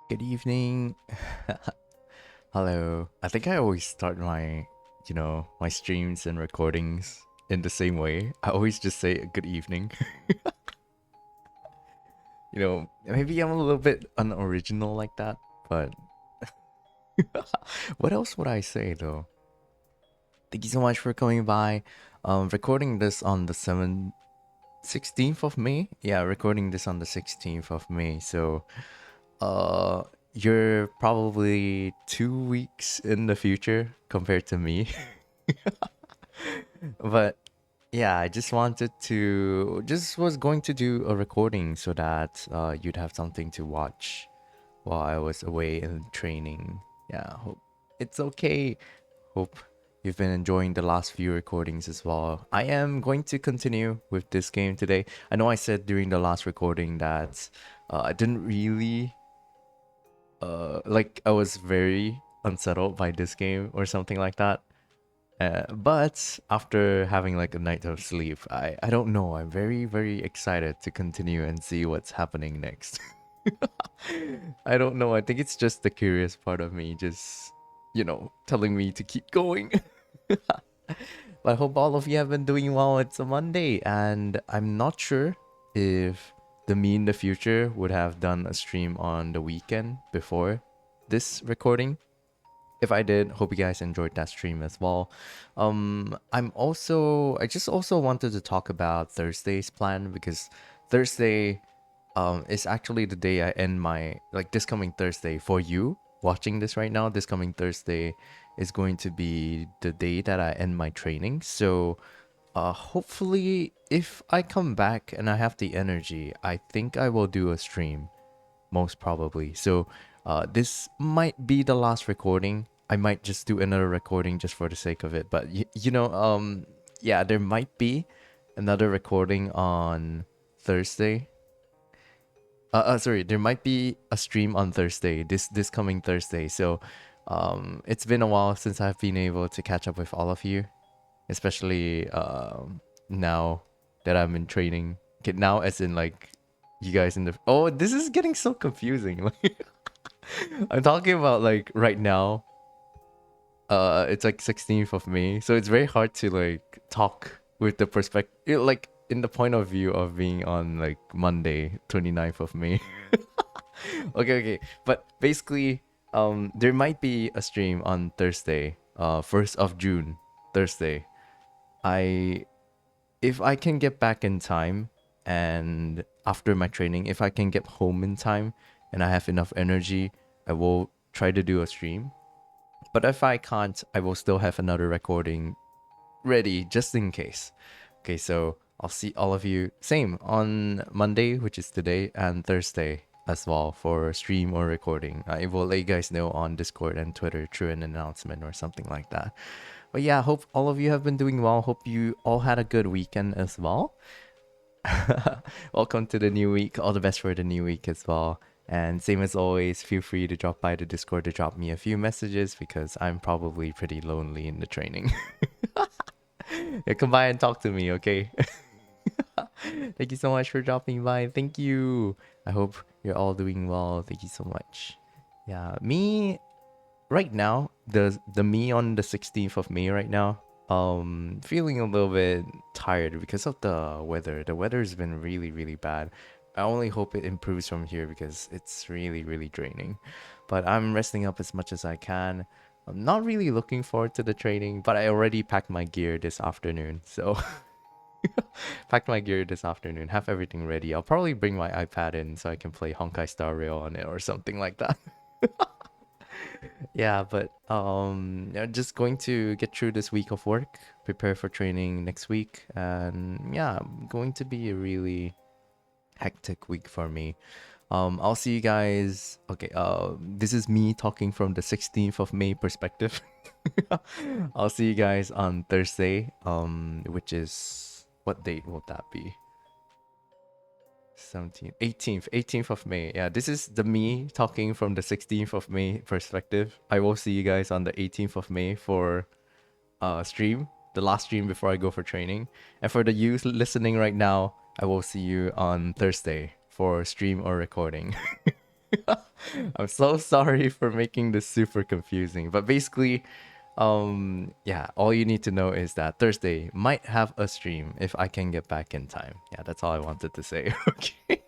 Good evening. Hello. I think I always start my streams and recordings in the same way. I always just say good evening. Maybe I'm a little bit unoriginal like that, but what else would I say though? Thank you so much for coming by. Recording this on the 16th of May. Yeah, recording this on the 16th of May. So, uh, you're probably 2 weeks in the future compared to me. But yeah, I just was going to do a recording so that you'd have something to watch while I was away in training. Yeah, hope it's okay. Hope you've been enjoying the last few recordings as well. I am going to continue with this game today. I know I said during the last recording that I didn't really like I was very unsettled by this game or something like that. But after having like a night of sleep, I don't know. I'm very, very excited to continue and see what's happening next. I don't know. I think it's just the curious part of me just, telling me to keep going. But I hope all of you have been doing well. It's a Monday, and I'm not sure if the me in the future would have done a stream on the weekend before this recording. If I did, hope you guys enjoyed that stream as well. I just also wanted to talk about Thursday's plan because Thursday is actually the day I end my, like, this coming Thursday for you watching this right now. This coming Thursday is going to be the day that I end my training. So hopefully if I come back and I have the energy, I think I will do a stream most probably. So this might be the last recording. I might just do another recording just for the sake of it. But yeah, there might be another recording on Thursday. Sorry, there might be a stream on Thursday. This coming Thursday. So, it's been a while since I've been able to catch up with all of you, especially now that I'm in training. Okay, now as in like you guys in the oh, this is getting so confusing. Like I'm talking about like right now. It's like 16th of May, so it's very hard to like talk with the perspective, like in the point of view of being on like Monday, 29th of May. Okay. But basically, there might be a stream on Thursday, 1st of June, Thursday. I if I can get back in time and after my training, if I can get home in time and I have enough energy, I will try to do a stream. But if I can't, I will still have another recording ready just in case. Okay, so I'll see all of you same on Monday, which is today, and Thursday as well for stream or recording. I will let you guys know on Discord and Twitter through an announcement or something like that. But yeah, hope all of you have been doing well. Hope you all had a good weekend as well. Welcome to the new week. All the best for the new week as well. And same as always, feel free to drop by the Discord to drop me a few messages because I'm probably pretty lonely in the training. Yeah, come by and talk to me, okay? Thank you so much for dropping by. Thank you. I hope you're all doing well. Thank you so much. Yeah, me right now, the me on the 16th of May right now, feeling a little bit tired because of the weather. The weather has been really, really bad. I only hope it improves from here because it's really, really draining. But I'm resting up as much as I can. I'm not really looking forward to the training, but I already packed my gear this afternoon. So packed my gear this afternoon, have everything ready. I'll probably bring my iPad in so I can play Honkai Star Rail on it or something like that. Yeah, but yeah, just going to get through this week of work, prepare for training next week, and yeah, going to be a really hectic week for me. I'll see you guys. Okay, this is me talking from the 16th of May perspective. I'll see you guys on Thursday, which is what date will that be? 17th, 18th of May. Yeah, this is the me talking from the 16th of May perspective. I will see you guys on the 18th of May for stream, the last stream before I go for training. And for the you listening right now, I will see you on Thursday for stream or recording. I'm so sorry for making this super confusing. But basically, yeah, all you need to know is that Thursday might have a stream if I can get back in time. Yeah, that's all I wanted to say. Okay.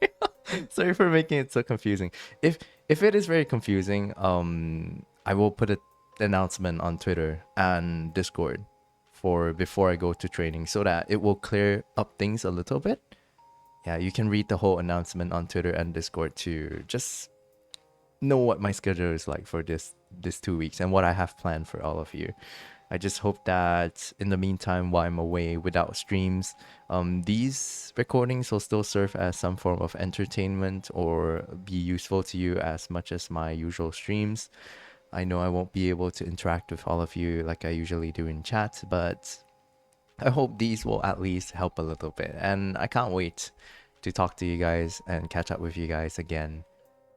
Sorry for making it so confusing. If it is very confusing, I will put an announcement on Twitter and Discord for before I go to training so that it will clear up things a little bit. Yeah, you can read the whole announcement on Twitter and Discord to just know what my schedule is like for this 2 weeks and what I have planned for all of you. I just hope that in the meantime, while I'm away without streams, these recordings will still serve as some form of entertainment or be useful to you as much as my usual streams. I know I won't be able to interact with all of you like I usually do in chat, but I hope these will at least help a little bit. And I can't wait to talk to you guys and catch up with you guys again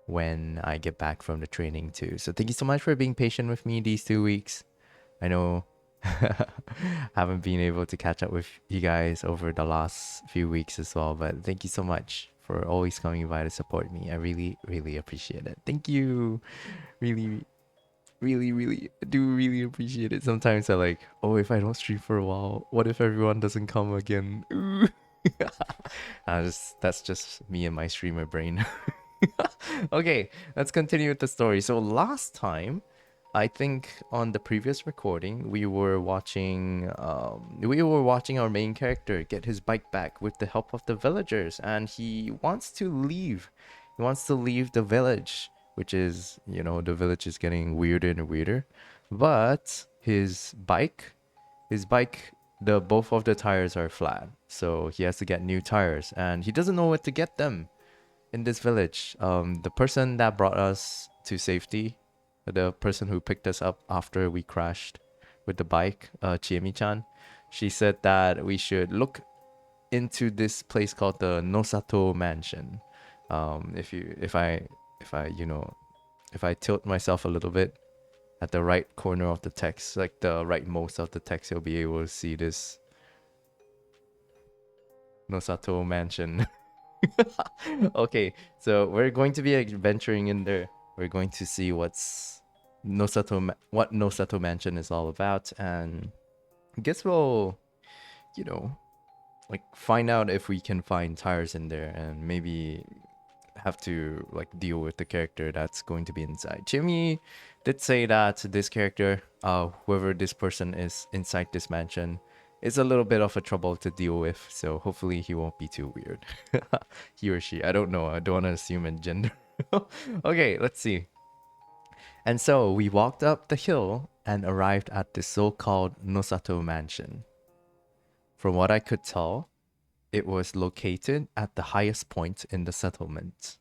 when I get back from the training too. So thank you so much for being patient with me these 2 weeks. I know haven't been able to catch up with you guys over the last few weeks as well, but thank you so much for always coming by to support me. I really, really appreciate it. Thank you. Really, really do really appreciate it. Sometimes I like, oh, if I don't stream for a while, what if everyone doesn't come again? Ooh. That's just me and my streamer brain. Okay, let's continue with the story. So last time, I think on the previous recording, we were watching our main character get his bike back with the help of the villagers, and he wants to leave. He wants to leave the village, which is, the village is getting weirder and weirder. But his bike, the both of the tires are flat, so he has to get new tires, and he doesn't know where to get them in this village. The person that brought us to safety, the person who picked us up after we crashed with the bike, Chiemi-chan, she said that we should look into this place called the Nosato Mansion. If I tilt myself a little bit at the right corner of the text, like the rightmost of the text, you'll be able to see this Nosato Mansion. Okay, so we're going to be adventuring in there. We're going to see what Nosato Mansion is all about, and I guess we'll, you know, like find out if we can find tires in there, and maybe have to like deal with the character that's going to be inside. Jimmy did say that this character, whoever this person is inside this mansion, is a little bit of a trouble to deal with. So hopefully he won't be too weird. He or she. I don't know. I don't want to assume a gender. Okay, let's see. And so we walked up the hill and arrived at the so-called Nosato Mansion. From what I could tell, it was located at the highest point in the settlement.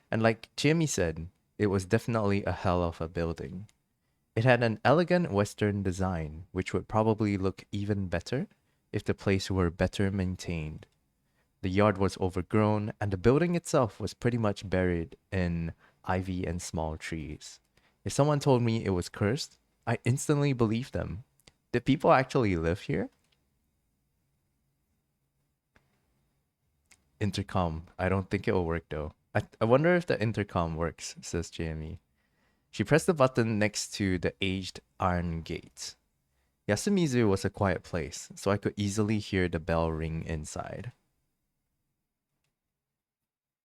And like Jimmy said, it was definitely a hell of a building. It had an elegant Western design, which would probably look even better if the place were better maintained. The yard was overgrown, and the building itself was pretty much buried in ivy and small trees. If someone told me it was cursed, I instantly believed them. Did people actually live here? Intercom. I don't think it'll work though. I wonder if the intercom works, says Jamie. She pressed the button next to the aged iron gate. Yasumizu was a quiet place, so I could easily hear the bell ring inside.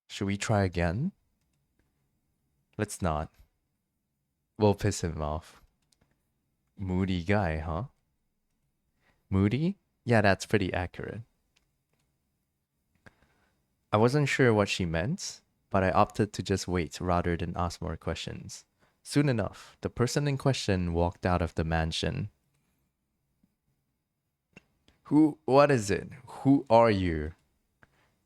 Should we try again? Let's not. We'll piss him off. Moody guy, huh? Moody? Yeah, that's pretty accurate. I wasn't sure what she meant, but I opted to just wait rather than ask more questions. Soon enough, the person in question walked out of the mansion. What is it? Who are you?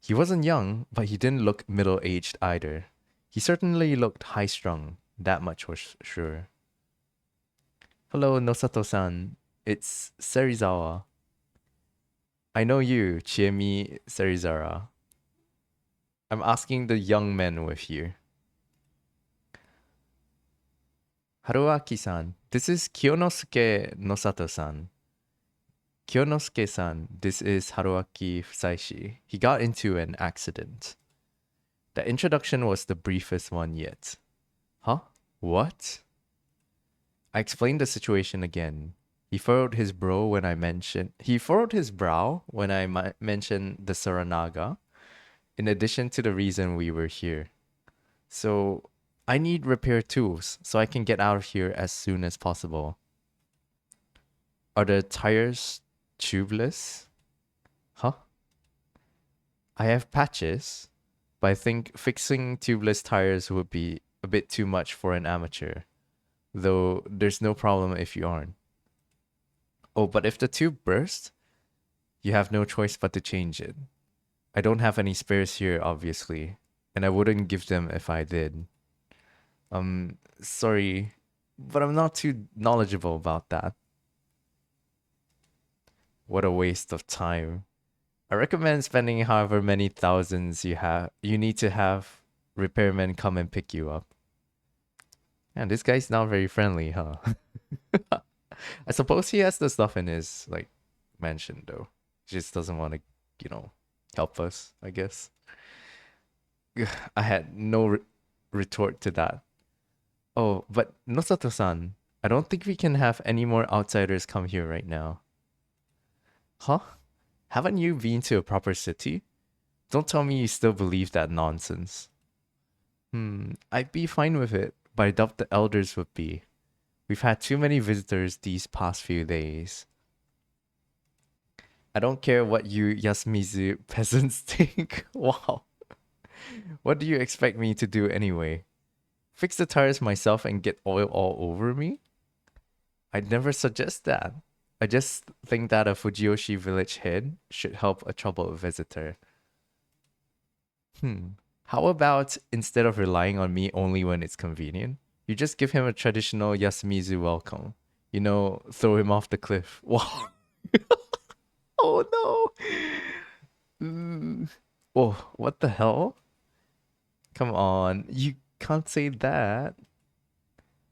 He wasn't young, but he didn't look middle-aged either. He certainly looked high-strung, that much was sure. Hello, Nosato-san. It's Serizawa. I know you, Chiemi Serizawa. I'm asking the young men with you. Haruaki-san, this is Kyonosuke Nosato-san. Kyonosuke-san, this is Haruaki Fusaishi. He got into an accident. The introduction was the briefest one yet. What? I explained the situation again. He furrowed his brow when I mentioned mentioned the Saranaga, in addition to the reason we were here. So I need repair tools so I can get out of here as soon as possible. Are the tires tubeless? Huh? I have patches, but I think fixing tubeless tires would be a bit too much for an amateur. Though there's no problem if you aren't. Oh, but if the tube bursts, you have no choice but to change it. I don't have any spares here, obviously, and I wouldn't give them if I did. Sorry, but I'm not too knowledgeable about that. What a waste of time. I recommend spending however many thousands you need to have repairmen come and pick you up. And this guy's not very friendly, huh? I suppose he has the stuff in his like mansion though. He just doesn't want to, help us, I guess. I had no retort to that. Oh, but Nosato-san, I don't think we can have any more outsiders come here right now. Huh? Haven't you been to a proper city? Don't tell me you still believe that nonsense. I'd be fine with it, but I doubt the elders would be. We've had too many visitors these past few days. I don't care what you Yasumizu peasants think. Wow. What do you expect me to do anyway? Fix the tires myself and get oil all over me? I'd never suggest that. I just think that a Fujiyoshi village head should help a troubled visitor. How about instead of relying on me only when it's convenient, you just give him a traditional Yasumizu welcome? Throw him off the cliff. Wow. Oh no. Oh, what the hell? Come on, you can't say that.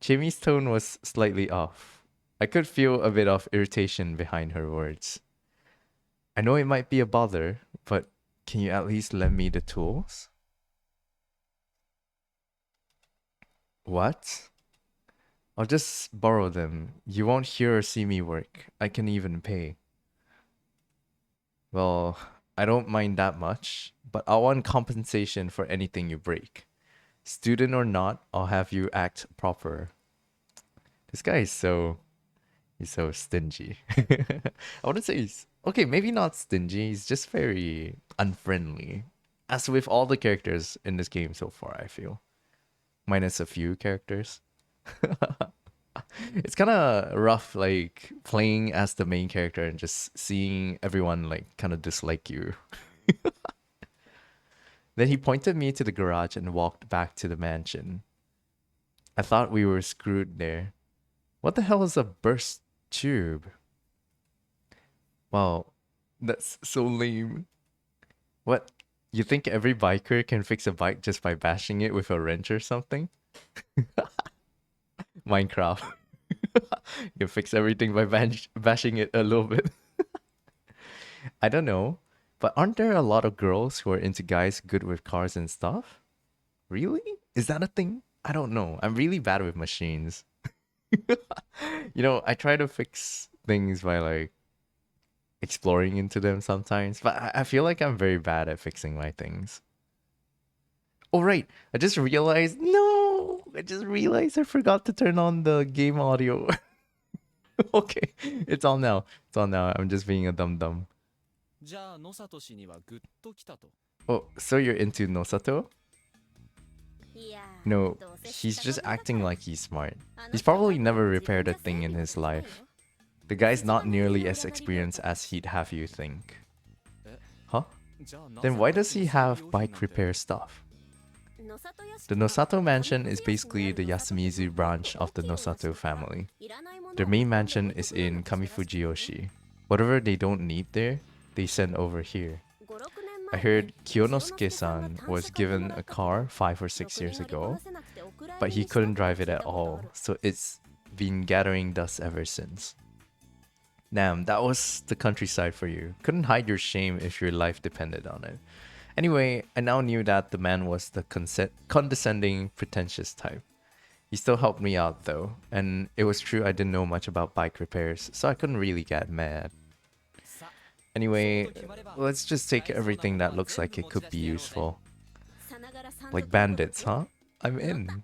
Jamie's tone was slightly off. I could feel a bit of irritation behind her words. I know it might be a bother, but can you at least lend me the tools? What? I'll just borrow them. You won't hear or see me work. I can even pay. Well, I don't mind that much, but I want compensation for anything you break. Student or not, I'll have you act proper. This guy he's so stingy. I wouldn't say okay, maybe not stingy, he's just very unfriendly. As with all the characters in this game so far, I feel. Minus a few characters. It's kind of rough, like playing as the main character and just seeing everyone like kind of dislike you. Then he pointed me to the garage and walked back to the mansion. I thought we were screwed there. What the hell is a burst tube? Wow, that's so lame. What? You think every biker can fix a bike just by bashing it with a wrench or something? Minecraft. You fix everything by bashing it a little bit. I don't know, but aren't there a lot of girls who are into guys good with cars and stuff? Really? Is that a thing? I don't know. I'm really bad with machines. I try to fix things by like exploring into them sometimes, but I feel like I'm very bad at fixing my things. Oh, right. I just realized. No! I just realized I forgot to turn on the game audio. Okay. It's on now. It's on now. I'm just being a dum dum. Oh, so you're into Nosato? No, he's just acting like he's smart. He's probably never repaired a thing in his life. The guy's not nearly as experienced as he'd have you think. Huh? Then why does he have bike repair stuff? The Nosato mansion is basically the Yasumizu branch of the Nosato family. Their main mansion is in Kamifujiyoshi. Whatever they don't need there, they send over here. I heard Kiyonosuke-san was given a car 5 or 6 years ago, but he couldn't drive it at all, so it's been gathering dust ever since. Damn, that was the countryside for you. Couldn't hide your shame if your life depended on it. Anyway, I now knew that the man was the condescending, pretentious type. He still helped me out though, and it was true I didn't know much about bike repairs, so I couldn't really get mad. Anyway, let's just take everything that looks like it could be useful. Like bandits, huh? I'm in.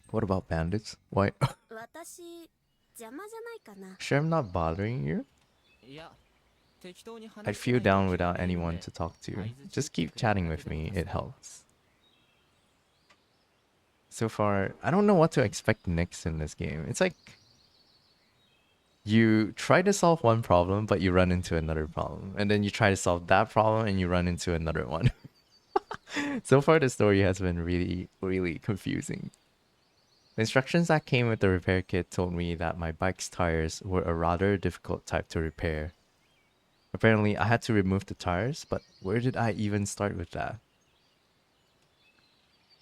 What about bandits? Why? Sure, I'm not bothering you? I'd feel down without anyone to talk to. Just keep chatting with me, it helps. So far, I don't know what to expect next in this game. It's like you try to solve one problem, but you run into another problem. And then you try to solve that problem and you run into another one. So far, the story has been really, really confusing. The instructions that came with the repair kit told me that my bike's tires were a rather difficult type to repair. Apparently, I had to remove the tires, but where did I even start with that?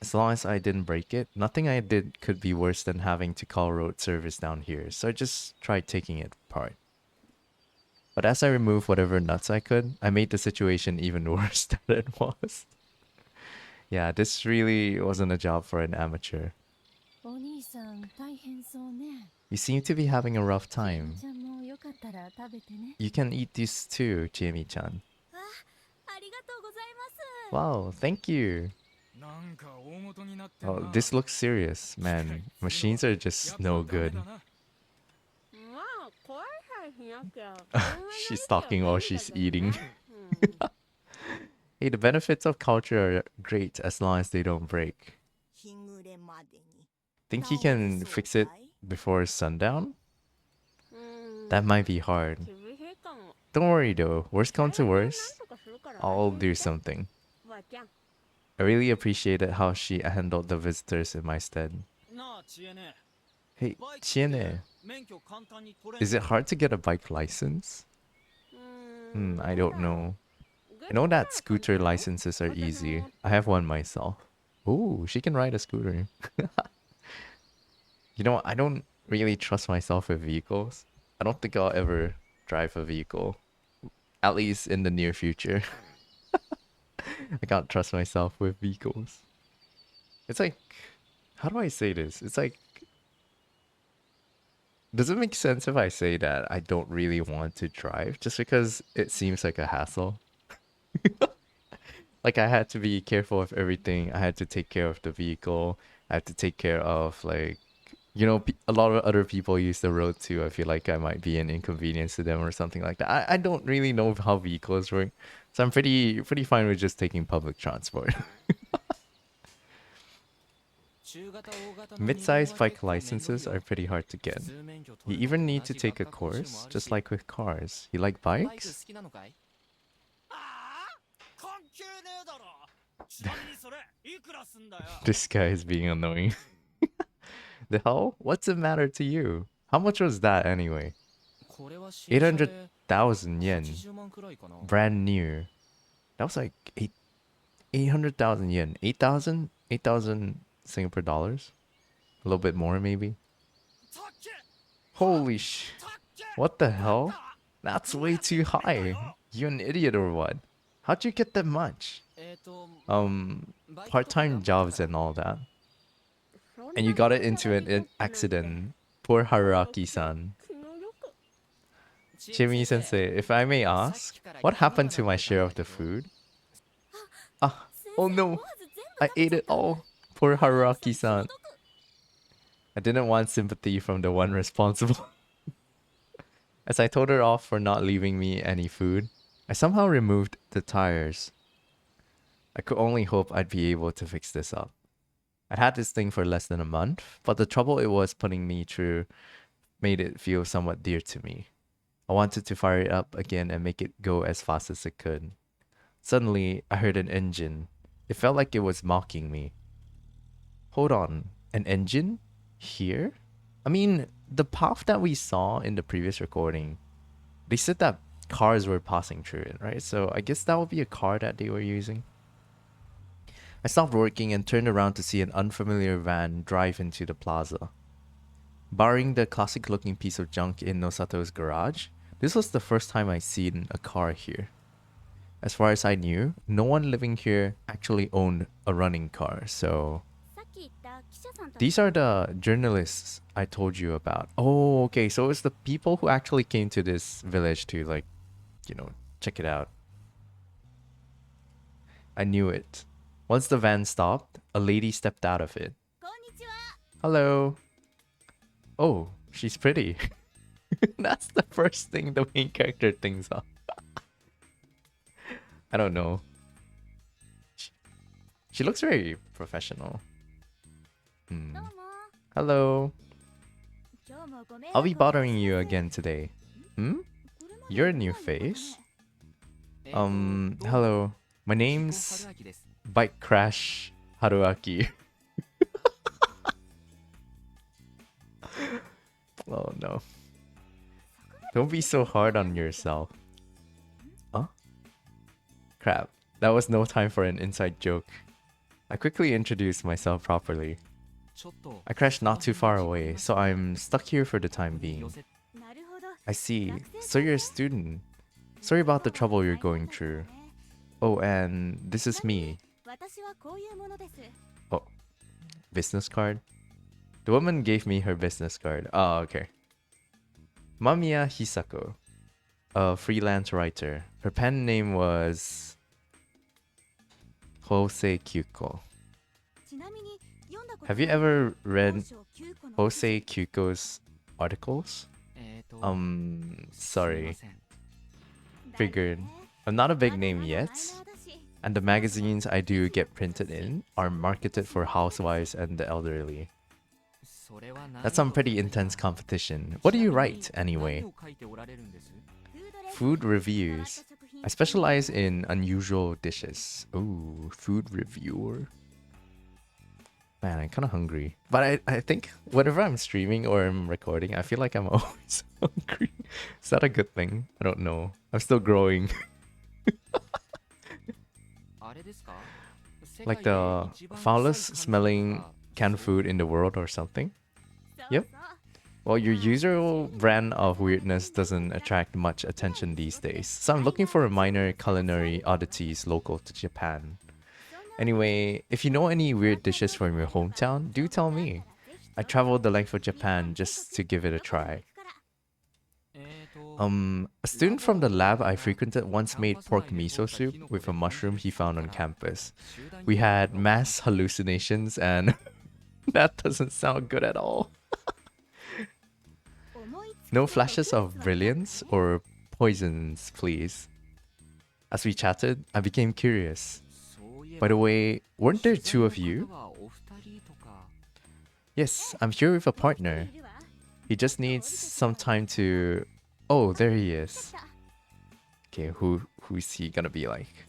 As long as I didn't break it, nothing I did could be worse than having to call road service down here, so I just tried taking it apart. But as I removed whatever nuts I could, I made the situation even worse than it was. Yeah, this really wasn't a job for an amateur. You seem to be having a rough time. You can eat this too, Jamie-chan. Wow, thank you. Oh, this looks serious, man. Machines are just no good. She's talking while she's eating. Hey, the benefits of culture are great as long as they don't break. Think you can fix it before sundown? That might be hard. Don't worry though, worst comes to worst, I'll do something. I really appreciated how she handled the visitors in my stead. Hey, Chiene, is it hard to get a bike license? I don't know. I know that scooter licenses are easy. I have one myself. Ooh, she can ride a scooter. You know, I don't really trust myself with vehicles. I don't think I'll ever drive a vehicle. At least in the near future. I can't trust myself with vehicles. It's like, how do I say this? It's like, does it make sense if I say that I don't really want to drive just because it seems like a hassle? Like I had to be careful of everything. I had to take care of the vehicle. I had to take care of like, you know, a lot of other people use the road too. I feel like I might be an inconvenience to them or something like that. I don't really know how vehicles work, so I'm pretty fine with just taking public transport. Mid-sized bike licenses are pretty hard to get. You even need to take a course, just like with cars. You like bikes? This guy is being annoying. The hell? What's the matter to you? How much was that anyway? 800,000 yen. Brand new. That was like 800,000 yen. 8,000? 8,000 Singapore dollars? A little bit more maybe? Holy sh... What the hell? That's way too high. You an idiot or what? How'd you get that much? Part-time jobs and all that. And you got it into an accident. Poor Haraki-san. Jimmy-sensei, if I may ask, what happened to my share of the food? Ah, oh no! I ate it all! Poor Haraki-san. I didn't want sympathy from the one responsible. As I told her off for not leaving me any food, I somehow removed the tires. I could only hope I'd be able to fix this up. I'd had this thing for less than a month, but the trouble it was putting me through made it feel somewhat dear to me. I wanted to fire it up again and make it go as fast as it could. Suddenly, I heard an engine. It felt like it was mocking me. Hold on, an engine? Here? I mean, the path that we saw in the previous recording, they said that cars were passing through it, right? So I guess that would be a car that they were using. I stopped working and turned around to see an unfamiliar van drive into the plaza. Barring the classic-looking piece of junk in Nosato's garage, this was the first time I'd seen a car here. As far as I knew, no one living here actually owned a running car, so... These are the journalists I told you about. Oh, okay. So it's the people who actually came to this village to, like, you know, check it out. I knew it. Once the van stopped, a lady stepped out of it. Hello. Oh, she's pretty. That's the first thing the main character thinks of. I don't know. She looks very professional. Hmm. Hello. I'll be bothering you again today. Hmm? You're a new face? Hello. My name's Bike Crash Haruaki. Oh no. Don't be so hard on yourself. Huh? Crap. That was no time for an inside joke. I quickly introduced myself properly. I crashed not too far away, so I'm stuck here for the time being. I see. So you're a student. Sorry about the trouble you're going through. Oh, and this is me. Oh, business card? The woman gave me her business card. Oh, okay. Mamiya Hisako, a freelance writer. Her pen name was Hosei Kyuko. Have you ever read Hosei Kyuko's articles? Sorry. Figured. I'm not a big name yet, and the magazines I do get printed in are marketed for housewives and the elderly. That's some pretty intense competition. What do you write, anyway? Food reviews. I specialize in unusual dishes. Ooh, food reviewer. Man, I'm kind of hungry. But I think whenever I'm streaming or I'm recording, I feel like I'm always hungry. Is that a good thing? I don't know. I'm still growing. Like the foulest smelling canned food in the world or something? Yep. Well, your usual brand of weirdness doesn't attract much attention these days, so I'm looking for minor culinary oddities local to Japan. Anyway, if you know any weird dishes from your hometown, do tell me. I traveled the length of Japan just to give it a try. A student from the lab I frequented once made pork miso soup with a mushroom he found on campus. We had mass hallucinations and that doesn't sound good at all. No flashes of brilliance or poisons, please. As we chatted, I became curious. By the way, weren't there two of you? Yes, I'm here with a partner. He just needs some time to... Oh, there he is. Okay, who's he gonna be like?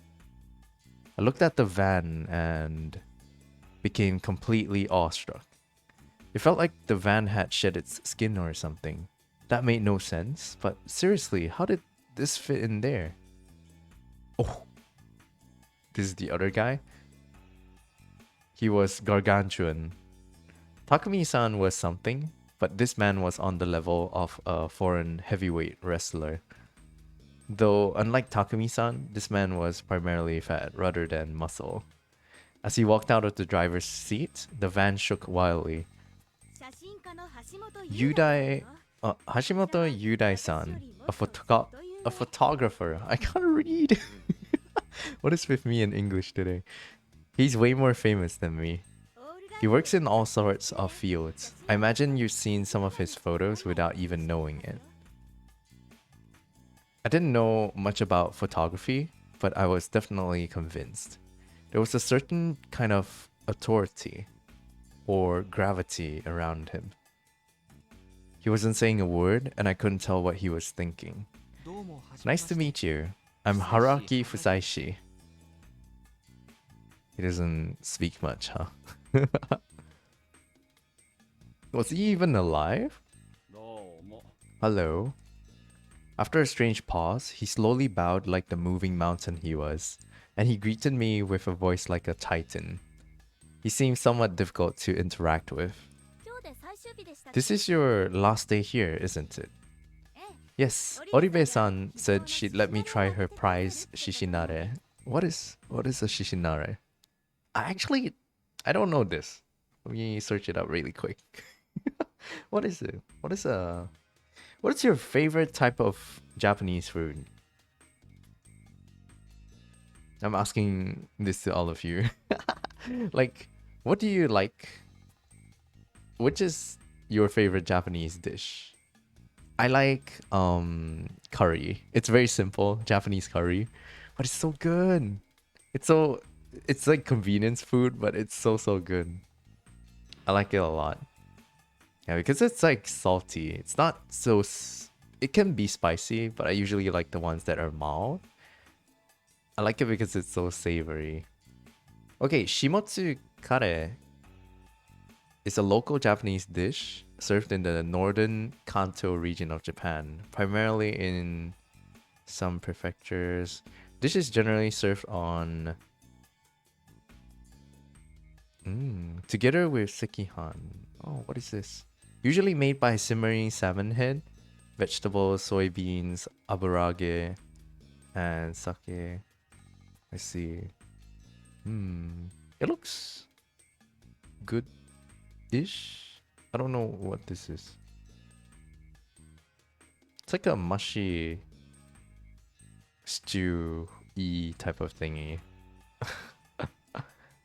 I looked at the van and became completely awestruck. It felt like the van had shed its skin or something. That made no sense, but seriously, how did this fit in there? Oh, this is the other guy? He was gargantuan. Takumi-san was something, but this man was on the level of a foreign heavyweight wrestler. Though, unlike Takumi-san, this man was primarily fat rather than muscle. As he walked out of the driver's seat, the van shook wildly. Hashimoto Yudai-san, a photographer. I can't read. What is with me in English today? He's way more famous than me. He works in all sorts of fields. I imagine you've seen some of his photos without even knowing it. I didn't know much about photography, but I was definitely convinced. There was a certain kind of authority or gravity around him. He wasn't saying a word, and I couldn't tell what he was thinking. Nice to meet you. I'm Haruaki Fusaishi. He doesn't speak much, huh? Was he even alive? Hello. After a strange pause, he slowly bowed like the moving mountain he was, and he greeted me with a voice like a titan. He seemed somewhat difficult to interact with. This is your last day here, isn't it? Yes, Oribe-san said she'd let me try her prize shishinare. What is a shishinare? I don't know this. Let me search it up really quick. What is it? What is your favorite type of Japanese food? I'm asking this to all of you. Like, what do you like? Which is your favorite Japanese dish? I like curry. It's very simple, Japanese curry, but it's so good. It's so it's like convenience food, but it's so good. I like it a lot. Yeah, because it's like salty. It's not it can be spicy, but I usually like the ones that are mild. I like it because it's so savory. Okay, shimotsu kare is a local Japanese dish served in the northern Kanto region of Japan, primarily in some prefectures. Dish is generally served on together with sekihan. Oh, what is this? Usually made by simmering salmon head, vegetables, soybeans, aburage, and sake. I see. It looks good-ish. I don't know what this is. It's like a mushy stew-y type of thingy.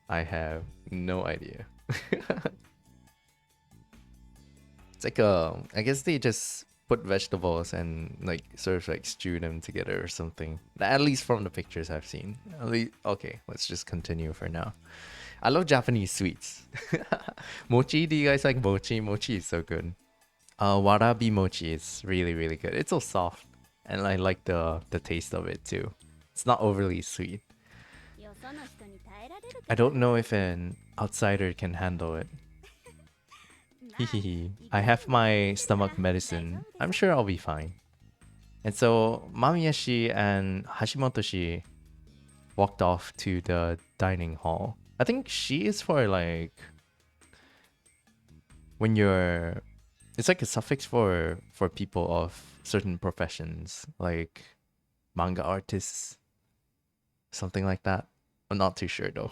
I have no idea. It's like I guess they just put vegetables and like sort of like stew them together or something. At least from the pictures I've seen. At least, okay, let's just continue for now. I love Japanese sweets. Mochi, do you guys like mochi? Mochi is so good. Warabi mochi is really good. It's so soft, and I like the taste of it too. It's not overly sweet. I don't know if an outsider can handle it. Hehehe. I have my stomach medicine. I'm sure I'll be fine. And so Mamiyashi and Hashimoto-shi walked off to the dining hall. I think she is for like when you're it's like a suffix for people of certain professions, like manga artists, something like that. I'm not too sure though.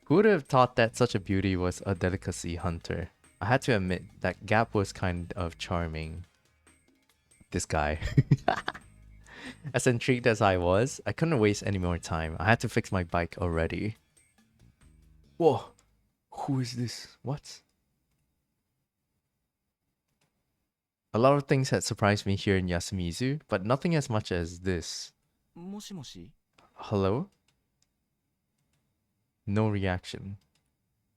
Who would have thought that such a beauty was a delicacy hunter? I had to admit that Gap was kind of charming. This guy. As intrigued as I was, I couldn't waste any more time. I had to fix my bike already. Whoa! Who is this? What? A lot of things had surprised me here in Yasumizu, but nothing as much as this. Hello? No reaction.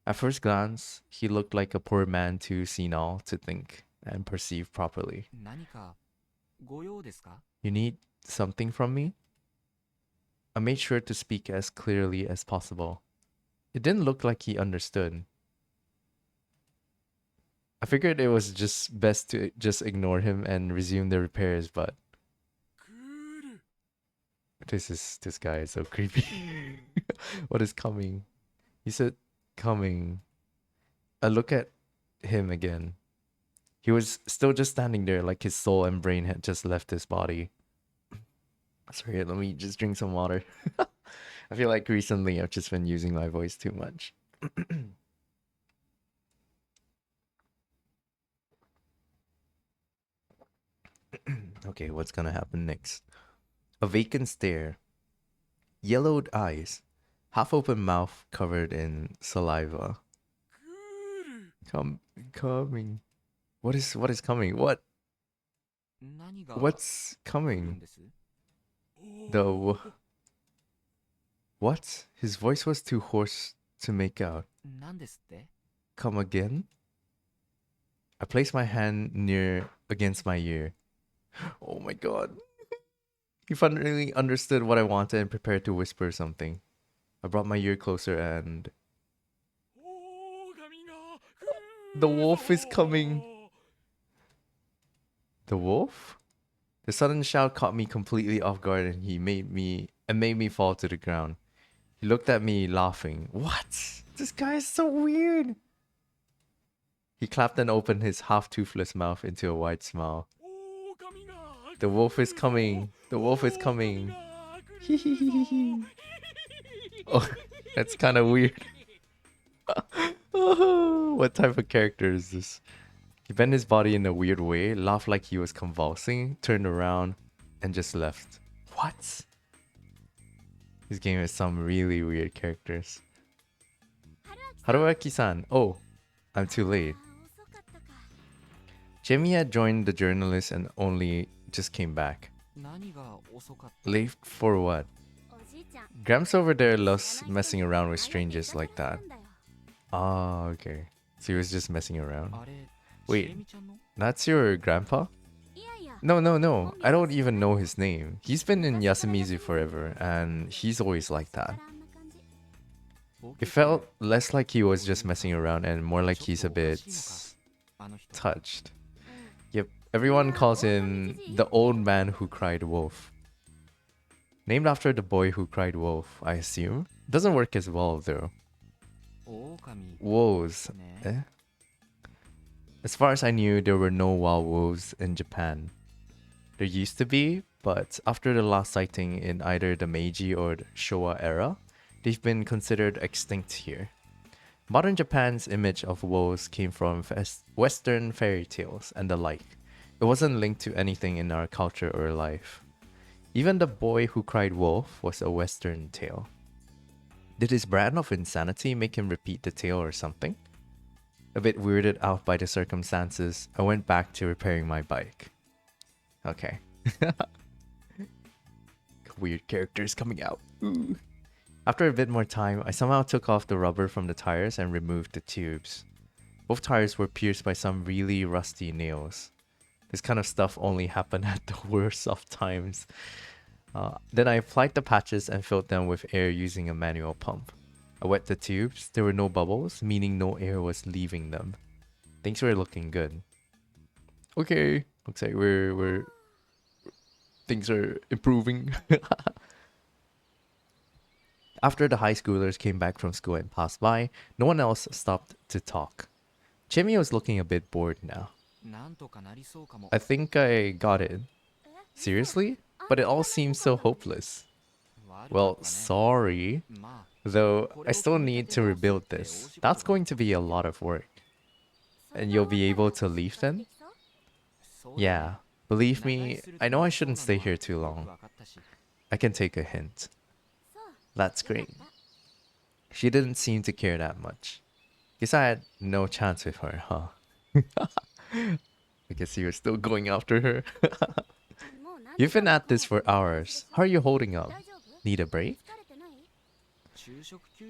At first glance, he looked like a poor man too senile to think and perceive properly. You need something from me? I made sure to speak as clearly as possible. It didn't look like he understood. I figured it was just best to just ignore him and resume the repairs, but this guy is so creepy. What is coming? He said coming. I look at him again. He was still just standing there like his soul and brain had just left his body. Sorry, let me just drink some water. I feel like recently I've just been using my voice too much. Okay, what's gonna happen next? A vacant stare. Yellowed eyes. Half-open mouth covered in saliva. Coming. What is coming? What's coming? What? His voice was too hoarse to make out. Come again? I placed my hand near against my ear. Oh my god. He finally understood what I wanted and prepared to whisper something. I brought my ear closer and... The wolf is coming. The wolf? The sudden shout caught me completely off guard and made me fall to the ground. He looked at me laughing. What? This guy is so weird. He clapped and opened his half-toothless mouth into a wide smile. The wolf is coming. The wolf is coming. Oh, that's kind of weird. What type of character is this? He bent his body in a weird way, laughed like he was convulsing, turned around, and just left. What? This game has some really weird characters. Haruaki-san. Oh, I'm too late. Jimmy had joined the journalist and only just came back. Late for what? Gramps over there loves messing around with strangers like that. Ah, okay. So he was just messing around. Wait, that's your grandpa? No, no, no. I don't even know his name. He's been in Yasumizu forever, and he's always like that. It felt less like he was just messing around and more like he's a bit touched. Yep, everyone calls him the old man who cried wolf. Named after the boy who cried wolf, I assume. Doesn't work as well though. Wolves. Eh? As far as I knew, there were no wild wolves in Japan. There used to be, but after the last sighting in either the Meiji or the Showa era, they've been considered extinct here. Modern Japan's image of wolves came from Western fairy tales and the like. It wasn't linked to anything in our culture or life. Even the boy who cried wolf was a Western tale. Did his brand of insanity make him repeat the tale or something? A bit weirded out by the circumstances, I went back to repairing my bike. Okay. Weird characters coming out. Ooh. After a bit more time, I somehow took off the rubber from the tires and removed the tubes. Both tires were pierced by some really rusty nails. This kind of stuff only happened at the worst of times. Then I applied the patches and filled them with air using a manual pump. I wet the tubes. There were no bubbles, meaning no air was leaving them. Things were looking good. Okay, looks like we're things are improving. After the high schoolers came back from school and passed by, no one else stopped to talk. Jimmy was looking a bit bored now. I think I got it. Seriously? But it all seems so hopeless. Well, sorry. Though, I still need to rebuild this. That's going to be a lot of work. And you'll be able to leave then? Yeah. Believe me, I know I shouldn't stay here too long. I can take a hint. That's great. She didn't seem to care that much. Guess I had no chance with her, huh? I guess you were still going after her. You've been at this for hours. How are you holding up? Need a break?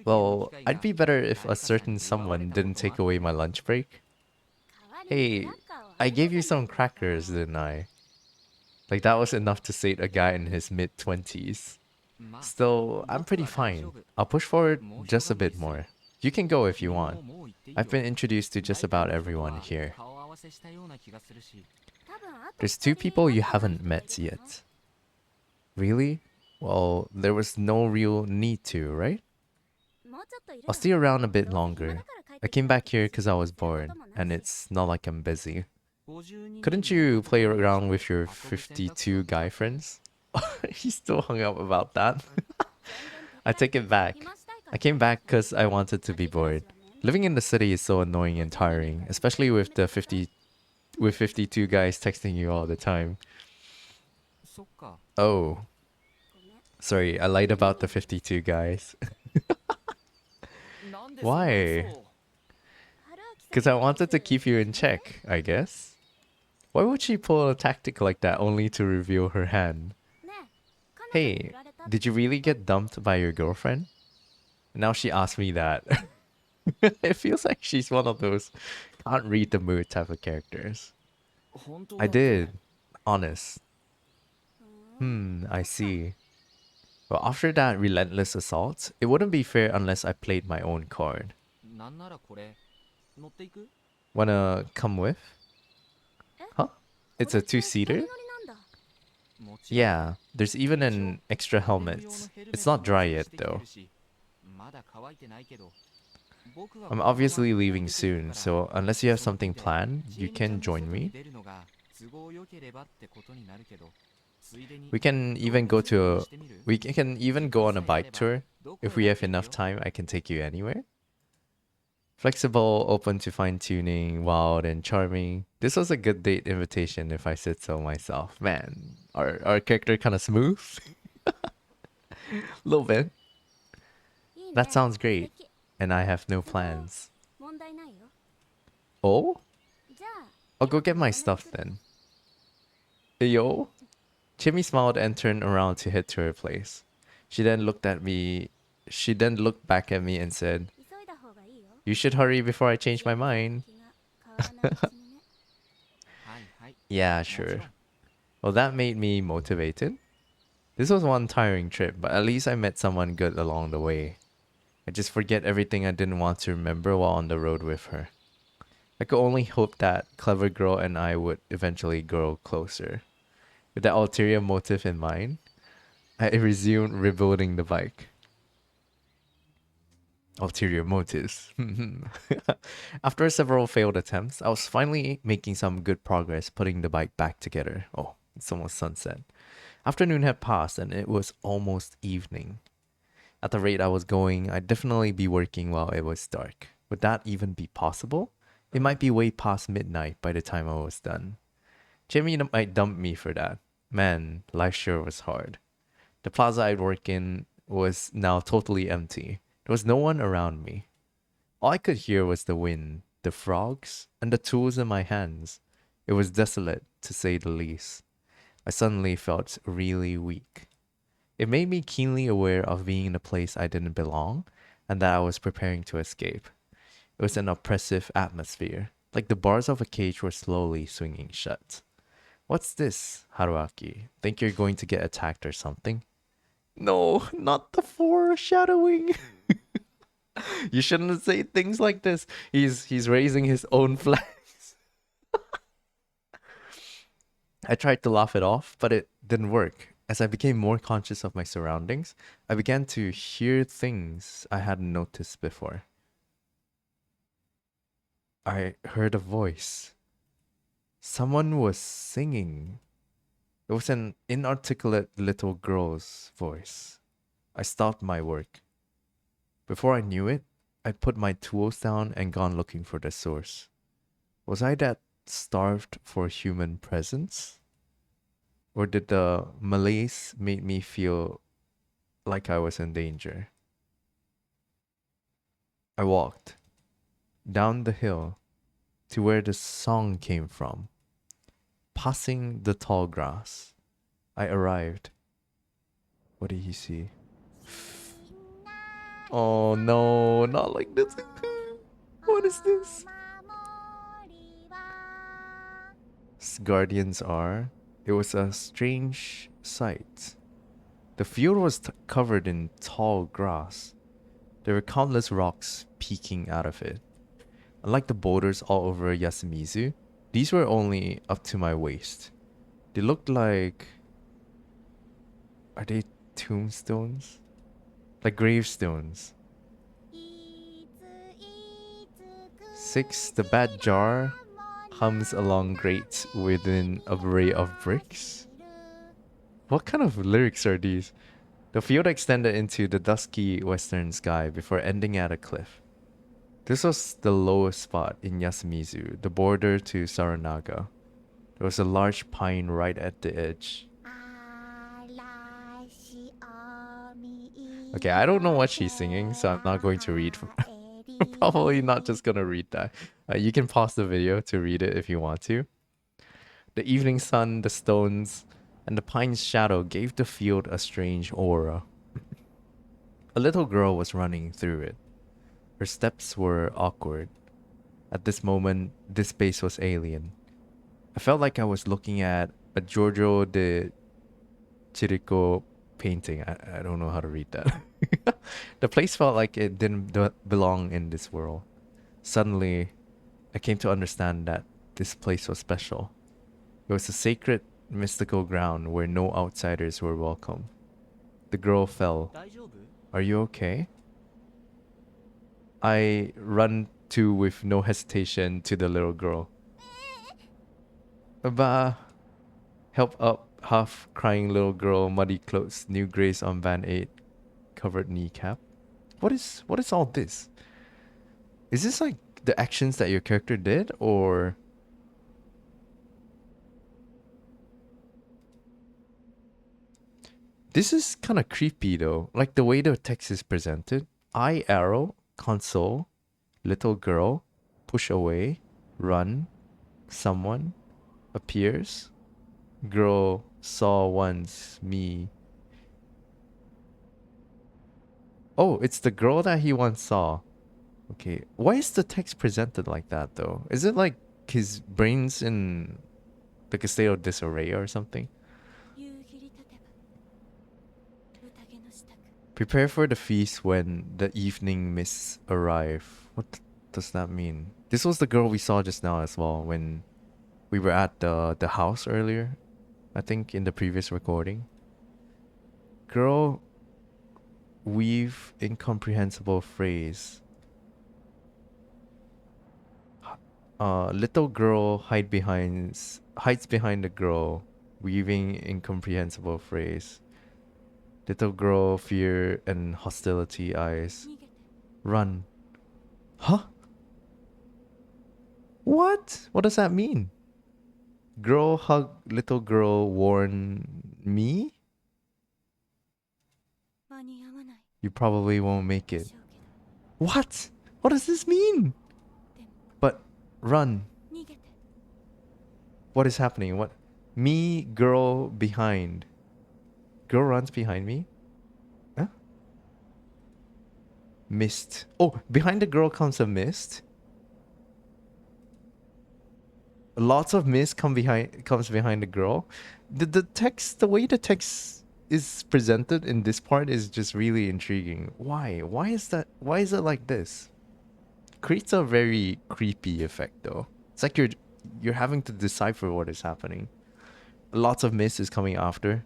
Well, I'd be better if a certain someone didn't take away my lunch break. Hey, I gave you some crackers, didn't I? Like that was enough to sate a guy in his mid-20s. Still, I'm pretty fine. I'll push forward just a bit more. You can go if you want. I've been introduced to just about everyone here. There's two people you haven't met yet. Really? Well, there was no real need to, right? I'll stay around a bit longer. I came back here because I was bored, and it's not like I'm busy. Couldn't you play around with your 52 guy friends? He still hung up about that. I take it back. I came back because I wanted to be bored. Living in the city is so annoying and tiring, especially with the 52 guys texting you all the time. Oh. Sorry, I lied about the 52 guys. Why? Because I wanted to keep you in check, I guess. Why would she pull a tactic like that only to reveal her hand? Hey, did you really get dumped by your girlfriend? Now she asked me that. It feels like she's one of those can't read the mood type of characters. I did. Honest. I see. Well, after that relentless assault, it wouldn't be fair unless I played my own card. Wanna come with? Huh? It's a two-seater? Yeah, there's even an extra helmet. It's not dry yet though. I'm obviously leaving soon, so unless you have something planned, you can join me. We can even go on a bike tour. If we have enough time, I can take you anywhere. Flexible, open to fine tuning, wild, and charming. This was a good date invitation if I said so myself. Man, our character kind of smooth. A little bit. いい That ね sounds 素 great. 敵 And I have no 都合 plans. 問題ないよ Oh? じゃあ I'll 今 go か get ら my お願い stuff する then. Hey, yo? Chimmy smiled and turned around to head to her place. She then looked at me. She then looked back at me and said, 急いだ方がいいよ "You should hurry before I change 幸 my せな mind." 気が変わらないうちにね はいはい Yeah, もちろ sure. ん Well, that made me motivated. This was one tiring trip, but at least I met someone good along the way. I just forget everything I didn't want to remember while on the road with her. I could only hope that Clever Girl and I would eventually grow closer. With that ulterior motive in mind, I resumed rebuilding the bike. Ulterior motives. After several failed attempts, I was finally making some good progress putting the bike back together. Oh, it's almost sunset. Afternoon had passed and it was almost evening. At the rate I was going, I'd definitely be working while it was dark. Would that even be possible? It might be way past midnight by the time I was done. Jimmy might dump me for that. Man, life sure was hard. The plaza I'd work in was now totally empty. There was no one around me. All I could hear was the wind, the frogs, and the tools in my hands. It was desolate, to say the least. I suddenly felt really weak. It made me keenly aware of being in a place I didn't belong and that I was preparing to escape. It was an oppressive atmosphere, like the bars of a cage were slowly swinging shut. What's this, Haruaki? Think you're going to get attacked or something? No, not the foreshadowing. You shouldn't say things like this. He's raising his own flags. I tried to laugh it off, but it didn't work. As I became more conscious of my surroundings, I began to hear things I hadn't noticed before. I heard a voice. Someone was singing. It was an inarticulate little girl's voice. I stopped my work. Before I knew it, I'd put my tools down and gone looking for the source. Was I that starved for human presence? Or did the malaise make me feel like I was in danger? I walked down the hill to where the song came from. Passing the tall grass, I arrived. What did he see? Oh no, not like this. What is this? Guardians are. It was a strange sight. The field was covered in tall grass. There were countless rocks peeking out of it. Unlike the boulders all over Yasumizu, these were only up to my waist. They looked like... Are they tombstones? Like gravestones. 6. The bad jar hums along great within a array of bricks. What kind of lyrics are these? The field extended into the dusky western sky before ending at a cliff. This was the lowest spot in Yasumizu, the border to Saranaga. There was a large pine right at the edge. Okay, I don't know what she's singing, so I'm not going to read. Probably not just gonna read that. You can pause the video to read it if you want to. The evening sun, the stones, and the pine's shadow gave the field a strange aura. A little girl was running through it. Her steps were awkward. At this moment, this space was alien. I felt like I was looking at a Giorgio de Chirico painting. I don't know how to read that. The place felt like it didn't belong in this world. Suddenly, I came to understand that this place was special. It was a sacred, mystical ground where no outsiders were welcome. The girl fell. 大丈夫 Are you okay? I run to with no hesitation to the little girl. Bah! Help up, half crying little girl, muddy clothes, new grace on Band-Aid, covered kneecap. What is all this? Is this like the actions that your character did, or this is kind of creepy though. Like the way the text is presented. Eye arrow, console, little girl, push away, run, someone appears, girl saw once me. Oh, it's the girl that he once saw. Okay, why is the text presented like that though? Is it like his brain's in like a state of disarray or something? 夕霧立てば宴の支度 Prepare for the feast when the evening mists arrive. What does that mean? This was the girl we saw just now as well when we were at the house earlier. I think in the previous recording. Girl weave incomprehensible phrase. Little girl hides behind the girl, weaving incomprehensible phrase. Little girl, fear and hostility eyes. 逃げて Run. Huh? What? What does that mean? Girl hug little girl warn me? 間に合わない You probably won't make で it. しょうけど What? What does this mean? でも But run. 逃げて What is happening? What? Me, girl behind. Girl runs behind me? Huh? Mist. Oh, behind the girl comes a mist. Lots of mist comes behind the girl. The text, the way the text is presented in this part is just really intriguing. Why? Why is that? Why is it like this? Creates a very creepy effect though. It's like you're having to decipher what is happening. Lots of mist is coming after,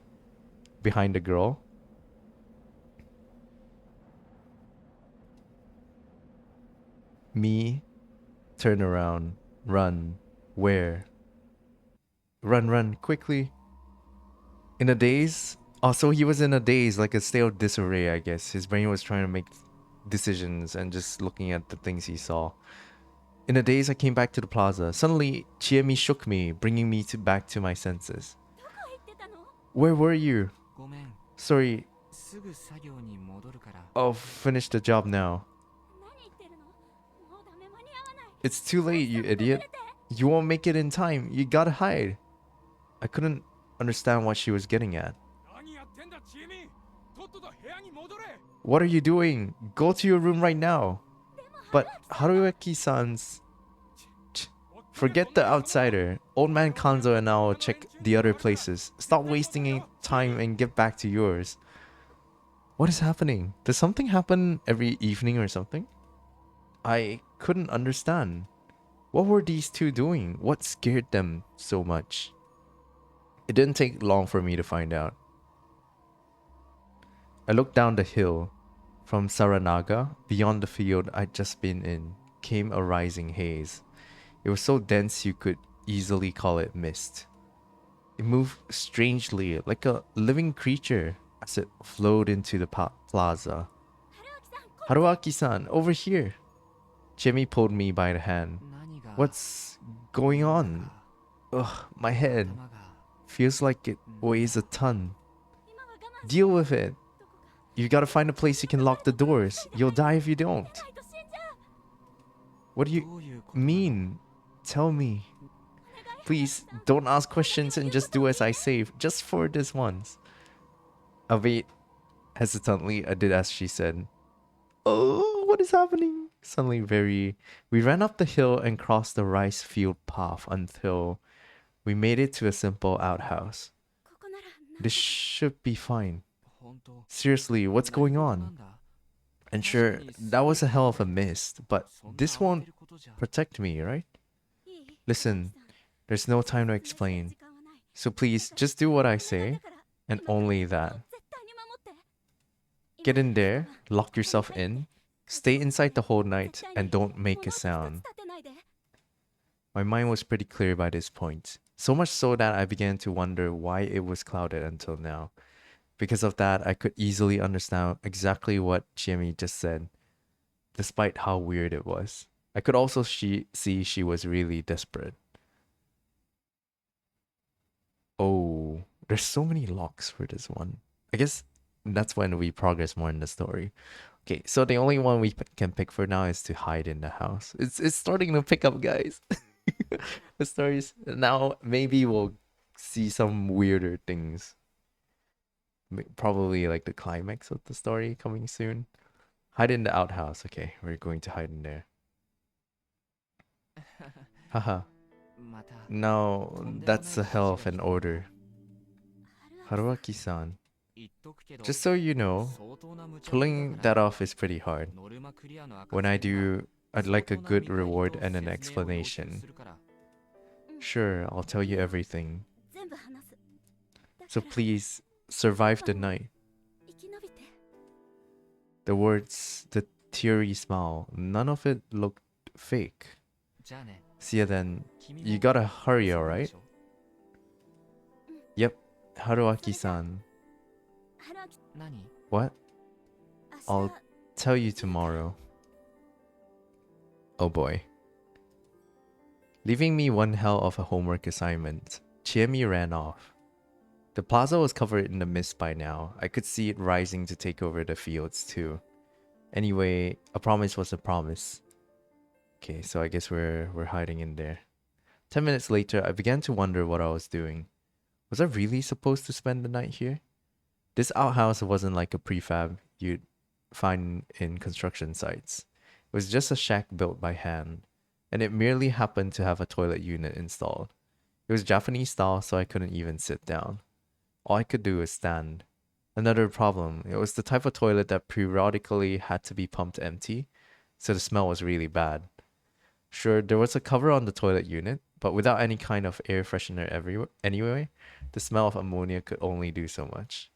behind the girl. Me, turn around, run, where? Run, quickly. In a daze? Oh, so he was in a daze, like a state of disarray, I guess. His brain was trying to make decisions and just looking at the things he saw. In a daze, I came back to the plaza. Suddenly, Chiemi shook me, bringing me back to my senses. どこ行ってたの Where were you? ごめん Sorry, すぐ作業に戻るから I'll finish the job now. 何言ってるのもうダメ間に合わない It's too late, you idiot. You won't make it in time. You gotta hide. I couldn't understand what she was getting at. 何やってんだチエミとっとと部屋に戻れ What are you doing? Go to your room right now. But Haruaki-san's... Forget the outsider. Old man Kanzo and I will check the other places. Stop wasting time and get back to yours. What is happening? Does something happen every evening or something? I couldn't understand. What were these two doing? What scared them so much? It didn't take long for me to find out. I looked down the hill. From Saranaga, beyond the field I'd just been in, came a rising haze. It was so dense you could easily call it mist. It moved strangely, like a living creature, as it flowed into the plaza. 春脇さん Haruaki-san, こ over here. Jimmy pulled me by the hand. 何が What's going on? Ugh, my head 頭が feels like it weighs a ton. 今は我慢 Deal with it. どこか You gotta find a place you can lock the doors. You'll die if you don't. ないと死んじゃう What do you どういうことなの mean? Tell me. Please, don't ask questions and just do as I say, just for this once. I wait. Hesitantly, I did as she said. Oh, what is happening? Suddenly we ran up the hill and crossed the rice field path until we made it to a simple outhouse. ここならなん This should be fine. 本当 Seriously, what's going な on? んだ And sure, that was a hell of a mist, but そんな this 慌 won't てることじゃ protect me, right? いい Listen, 春 there's no time to 脇さん explain. 時間はない So please, just do what I お願い say, だから and 今から only 絶対 that. に守って Get in there, 今 lock yourself in, stay inside the whole night, and don't make a sound. My mind was pretty clear by this point, so much so that I began to wonder why it was clouded until now. Because of that, I could easily understand exactly what Jimmy just said, despite how weird it was. I could also see she was really desperate. Oh, there's so many locks for this one. I guess that's when we progress more in the story. Okay, so the only one we can pick for now is to hide in the house. It's starting to pick up, guys. The stories now, maybe we'll see some weirder things. Probably like the climax of the story coming soon. Hide in the outhouse. Okay, we're going to hide in there. Haha. また No, that's a hell of an order. 春明 Haruaki-san. 言っとくけど Just so you know, 相当な無茶ぶり pulling だ that から off is pretty hard. ノルマクリアの When I 暁には do, I'd like a 相当な good 見返り reward と and an 説明を要求 explanation. するから Sure, I'll tell you everything. 全部話すだ So から please, survive the night. 生き延びて The words, the teary smile, none of it looked fake. じゃあね See ya then. 君も You gotta hurry, そうで alright? しょ Yep, Haruaki-san. 春明 何 What? 明 I'll 日 tell you tomorrow. Oh boy. Leaving me one hell of a homework assignment, Chiemi ran off. The plaza was covered in the mist by now. I could see it rising to take over the fields too. Anyway, a promise was a promise. Okay, so I guess we're hiding in there. 10 minutes later, I began to wonder what I was doing. Was I really supposed to spend the night here? This outhouse wasn't like a prefab you'd find in construction sites. It was just a shack built by hand, and it merely happened to have a toilet unit installed. It was Japanese style, so I couldn't even sit down. All I could do was stand. Another problem, it was the type of toilet that periodically had to be pumped empty, so the smell was really bad. Sure, there was a cover on the toilet unit, but without any kind of air freshener anyway, the smell of ammonia could only do so much.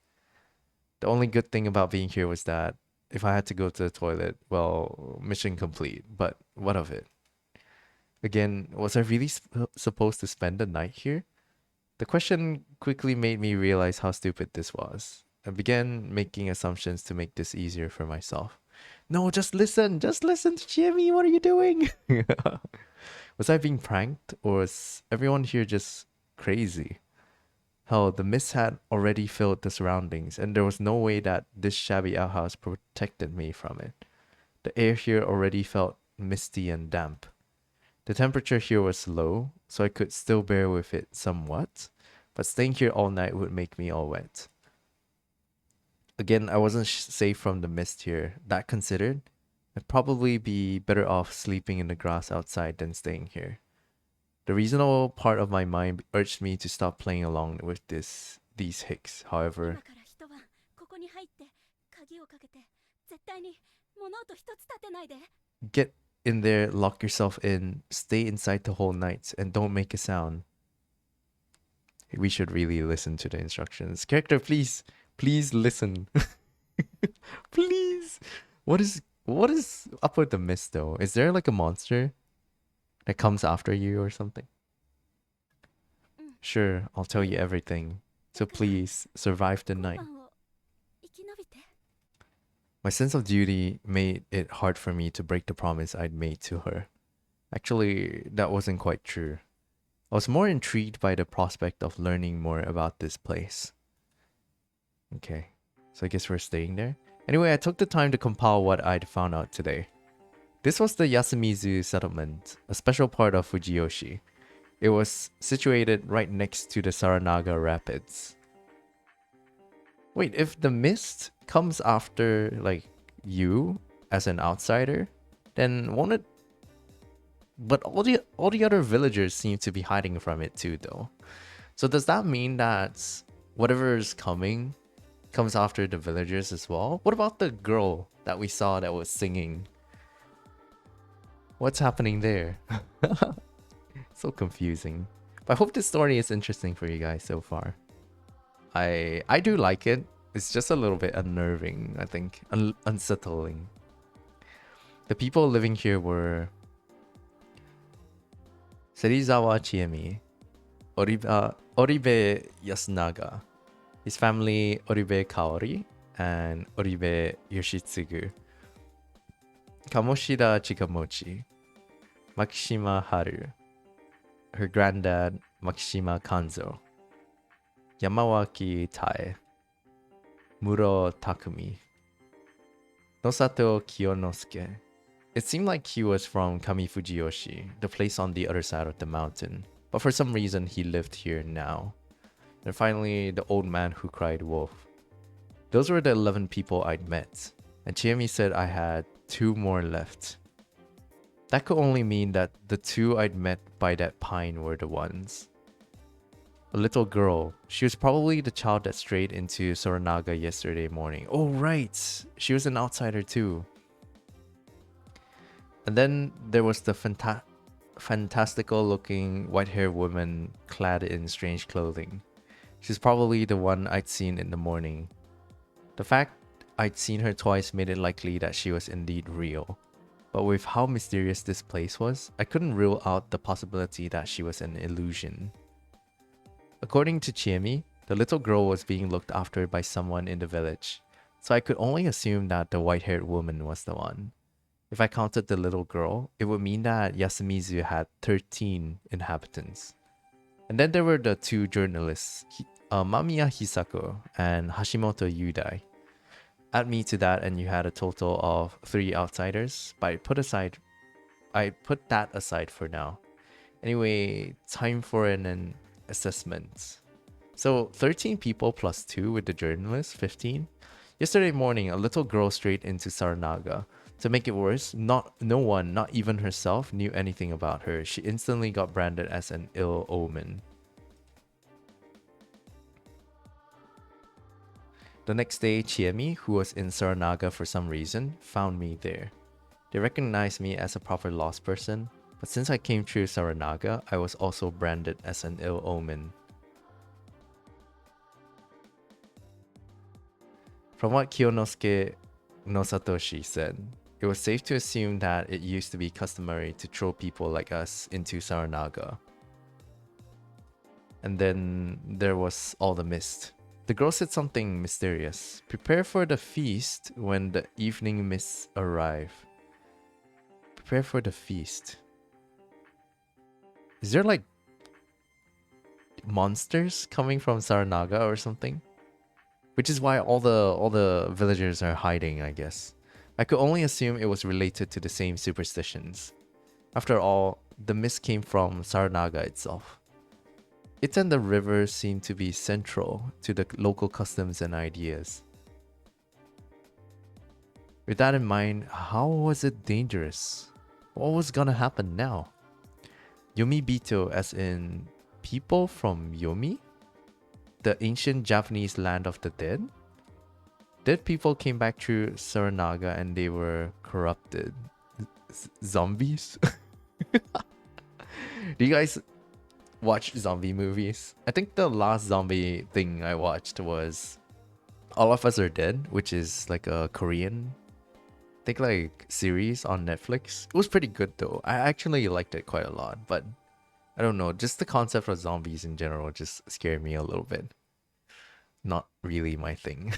The only good thing about being here was that if I had to go to the toilet, well, mission complete, but what of it? Again, was I really supposed to spend the night here? The question quickly made me realize how stupid this was. I began making assumptions to make this easier for myself. No, just listen to Jimmy, what are you doing? Was I being pranked, or was everyone here just crazy? Hell, the mist had already filled the surroundings, and there was no way that this shabby outhouse protected me from it. The air here already felt misty and damp. The temperature here was low, so I could still bear with it somewhat, but staying here all night would make me all wet. Again, I wasn't safe from the mist here. That considered, I'd probably be better off sleeping in the grass outside than staying here. The reasonable part of my mind urged me to stop playing along with these hicks. 今 However, から一晩ここに入って鍵をかけて絶対に物音一つ立てないで get in there, lock yourself in, stay inside the whole night, and don't make a sound. We should really listen to the instructions. Character, please listen. Please. What is up with the mist though? Is there like a monster that comes after you or something? Sure, I'll tell you everything. So please survive the 今 night. 晩を生き延びて My sense of duty made it hard for me to break the promise I'd made to her. Actually, that wasn't quite true. I was more intrigued by the prospect of learning more about this place. Okay, so I guess we're staying there. Anyway, I took the time to compile what I'd found out today. This was the Yasumizu settlement, a special part of Fujiyoshi. It was situated right next to the Saranaga Rapids. Wait, if the mist comes after, like, you as an outsider, then won't it... But all the other villagers seem to be hiding from it too, though. So does that mean that whatever is coming comes after the villagers as well? What about the girl that we saw that was singing? What's happening there? So confusing. But I hope this story is interesting for you guys so far. I do like it. It's just a little bit unnerving, I think. Unsettling. The people living here were Serizawa Chiemi, Oribe Yasunaga, his family Oribe Kaori, and Oribe Yoshitsugu, Kamoshida Chikamochi, Makishima Haru, her granddad Makishima Kanzo, Yamawaki Tae, Muro Takumi, Nosato Kiyonosuke. It seemed like he was from Kamifujiyoshi, the place on the other side of the mountain, but for some reason he lived here now. And finally, the old man who cried wolf. Those were the 11 people I'd met, and Chiemi said I had 2 more left. That could only mean that the 2 I'd met by that pine were the ones. A little girl. She was probably the child that strayed into Soranaga yesterday morning. Oh right, she was an outsider too. And then there was the fantastical looking white-haired woman clad in strange clothing. She's probably the one I'd seen in the morning. The fact I'd seen her twice made it likely that she was indeed real. But with how mysterious this place was, I couldn't rule out the possibility that she was an illusion. According to Chiemi, the little girl was being looked after by someone in the village, so I could only assume that the white-haired woman was the one. If I counted the little girl, it would mean that Yasumizu had 13 inhabitants. And then there were the 2 journalists, Mamiya Hisako and Hashimoto Yudai. Add me to that and you had a total of 3 outsiders, but I put that aside for now. Anyway, time for an assessment. So 13 people plus 2 with the journalist, 15. Yesterday morning, a little girl strayed into Saranaga. To make it worse, no one, not even herself, knew anything about her. She instantly got branded as an ill omen. The next day, Chiemi, who was in Saranaga for some reason, found me there. They recognized me as a proper lost person, but since I came through Saranaga, I was also branded as an ill omen. From what Kiyonosuke no Satoshi said, it was safe to assume that it used to be customary to throw people like us into Saranaga. And then there was all the mist. The girl said something mysterious. Prepare for the feast when the evening mists arrive. Prepare for the feast. Is there like monsters coming from Saranaga or something? Which is why all the villagers are hiding, I guess. I could only assume it was related to the same superstitions. After all, the mist came from Saranaga itself. It and the river seemed to be central to the local customs and ideas. With that in mind, how was it dangerous? What was gonna happen now? Yomibito as in people from Yomi? The ancient Japanese land of the dead? Dead people came back through Saranaga and they were corrupted. Zombies? Do you guys watch zombie movies? I think the last zombie thing I watched was All of Us Are Dead, which is like a Korean, I think like series on Netflix. It was pretty good though. I actually liked it quite a lot, but I don't know, just the concept of zombies in general just scared me a little bit. Not really my thing.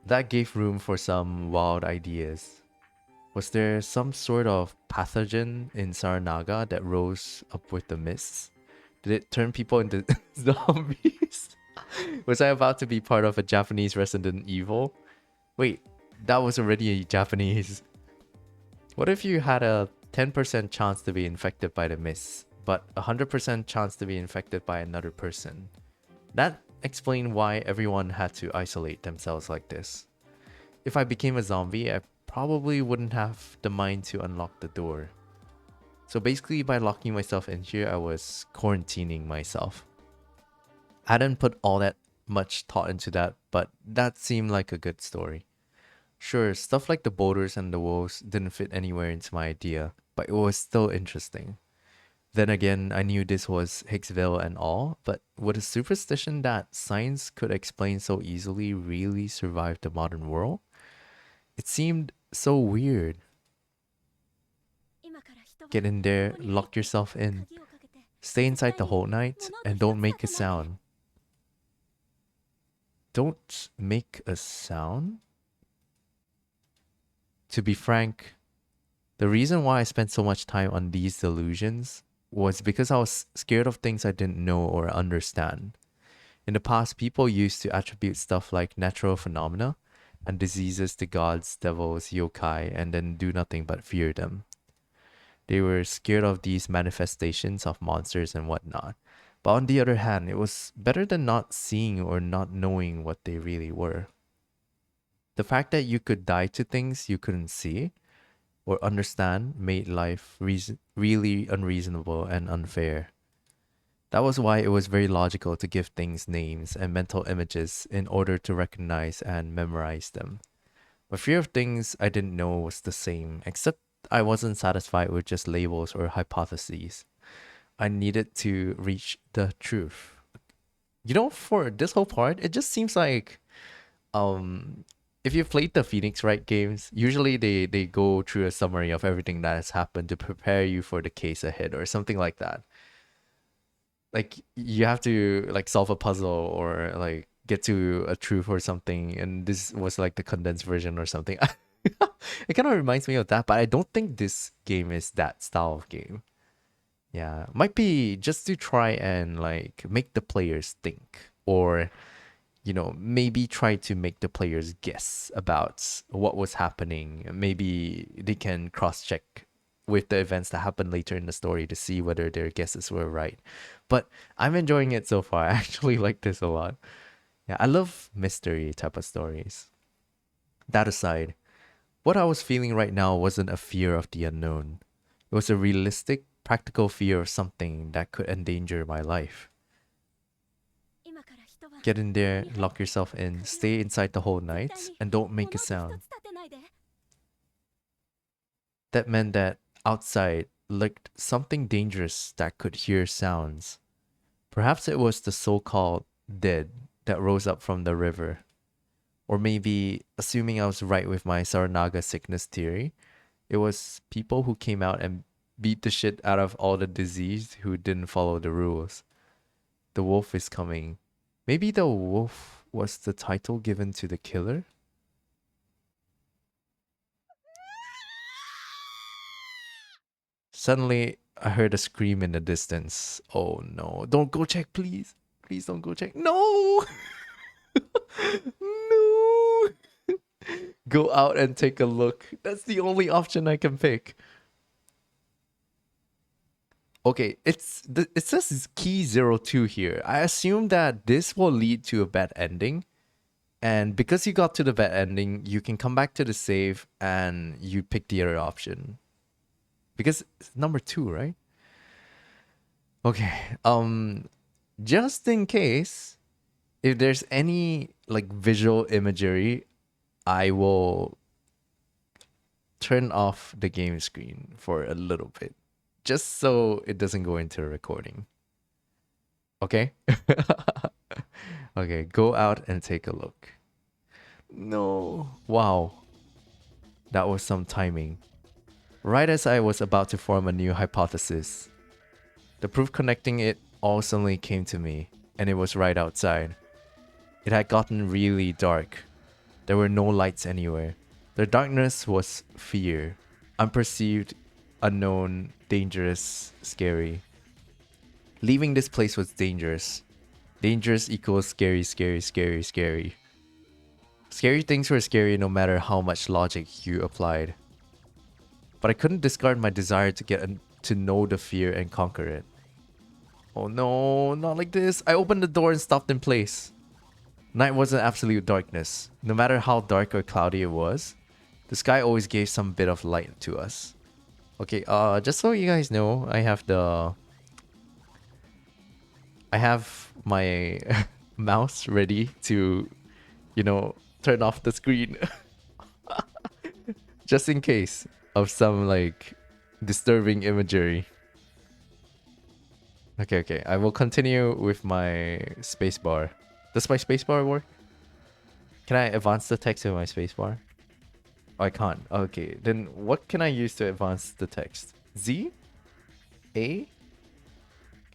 That gave room for some wild ideas. Was there some sort of pathogen in Saranaga that rose up with the mists? Did it turn people into zombies? Was I about to be part of a Japanese Resident Evil? Wait, that was already Japanese. What if you had a 10% chance to be infected by the mists, but 100% chance to be infected by another person? That explained why everyone had to isolate themselves like this. If I became a zombie, I probably wouldn't have the mind to unlock the door. So basically, by locking myself in here, I was quarantining myself. I hadn't put all that much thought into that, but that seemed like a good story. Sure, stuff like the boulders and the wolves didn't fit anywhere into my idea, but it was still interesting. Then again, I knew this was Hicksville and all, but would a superstition that science could explain so easily really survive the modern world? It seemed so weird. Get in there, lock yourself in, stay inside the whole night, and don't make a sound. Don't make a sound? To be frank, The reason why I spent so much time on these delusions was because I was scared of things I didn't know or understand. In the past, people used to attribute stuff like natural phenomena and diseases to gods, devils, yokai, and then do nothing but fear them. They were scared of these manifestations of monsters and whatnot. But on the other hand, it was better than not seeing or not knowing what they really were. The fact that you could die to things you couldn't see or understand made life really unreasonable and unfair. That was why it was very logical to give things names and mental images in order to recognize and memorize them. My fear of things I didn't know was the same, except I wasn't satisfied with just labels or hypotheses. I needed to reach the truth. You know, for this whole part, it just seems like if you've played the Phoenix Wright games, usually they go through a summary of everything that has happened to prepare you for the case ahead or something like that. Like you have to like solve a puzzle or like get to a truth or something, and this was like the condensed version or something. It kind of reminds me of that, but I don't think this game is that style of game. Yeah, might be just to try and like make the players think, or maybe try to make the players guess about what was happening. Maybe they can cross-check with the events that happen later in the story to see whether their guesses were right. But I'm enjoying it so far. I actually like this a lot. Yeah, I love mystery type of stories. That aside, what I was feeling right now wasn't a fear of the unknown. It was a realistic, practical fear of something that could endanger my life. Get in there, lock yourself in, stay inside the whole night, and don't make a sound. That meant that outside lurked something dangerous that could hear sounds. Perhaps it was the so-called dead that rose up from the river. Or maybe, assuming I was right with my Saranaga sickness theory, it was people who came out and beat the shit out of all the diseased who didn't follow the rules. The wolf is coming. Maybe the wolf was the title given to the killer? Suddenly, I heard a scream in the distance. Oh no. Don't go check, please. Please don't go check. No! No! Go out and take a look. That's the only option I can pick. Okay, it says it's key 02 here. I assume that this will lead to a bad ending. And because you got to the bad ending, you can come back to the save and you pick the other option. Because it's number 2, right? Okay. Just in case, if there's any like visual imagery, I will turn off the game screen for a little bit. Just so it doesn't go into a recording. Okay? Okay, go out and take a look. No. Wow. That was some timing. Right as I was about to form a new hypothesis, the proof connecting it all suddenly came to me, and it was right outside. It had gotten really dark. There were no lights anywhere. The darkness was fear. Unperceived, unknown, dangerous, scary. Leaving this place was dangerous. Dangerous equals scary, scary, scary, scary. Scary things were scary no matter how much logic you applied. But I couldn't discard my desire to get to know the fear and conquer it. Oh no, not like this. I opened the door and stopped in place. Night wasn't absolute darkness. No matter how dark or cloudy it was, the sky always gave some bit of light to us. Okay, just so you guys know, I have my mouse ready to, turn off the screen. Just in case of some like disturbing imagery. Okay, I will continue with my spacebar. Does my spacebar work? Can I advance the text with my spacebar? Oh, I can't. Okay, then what can I use to advance the text? Z? A? Okay,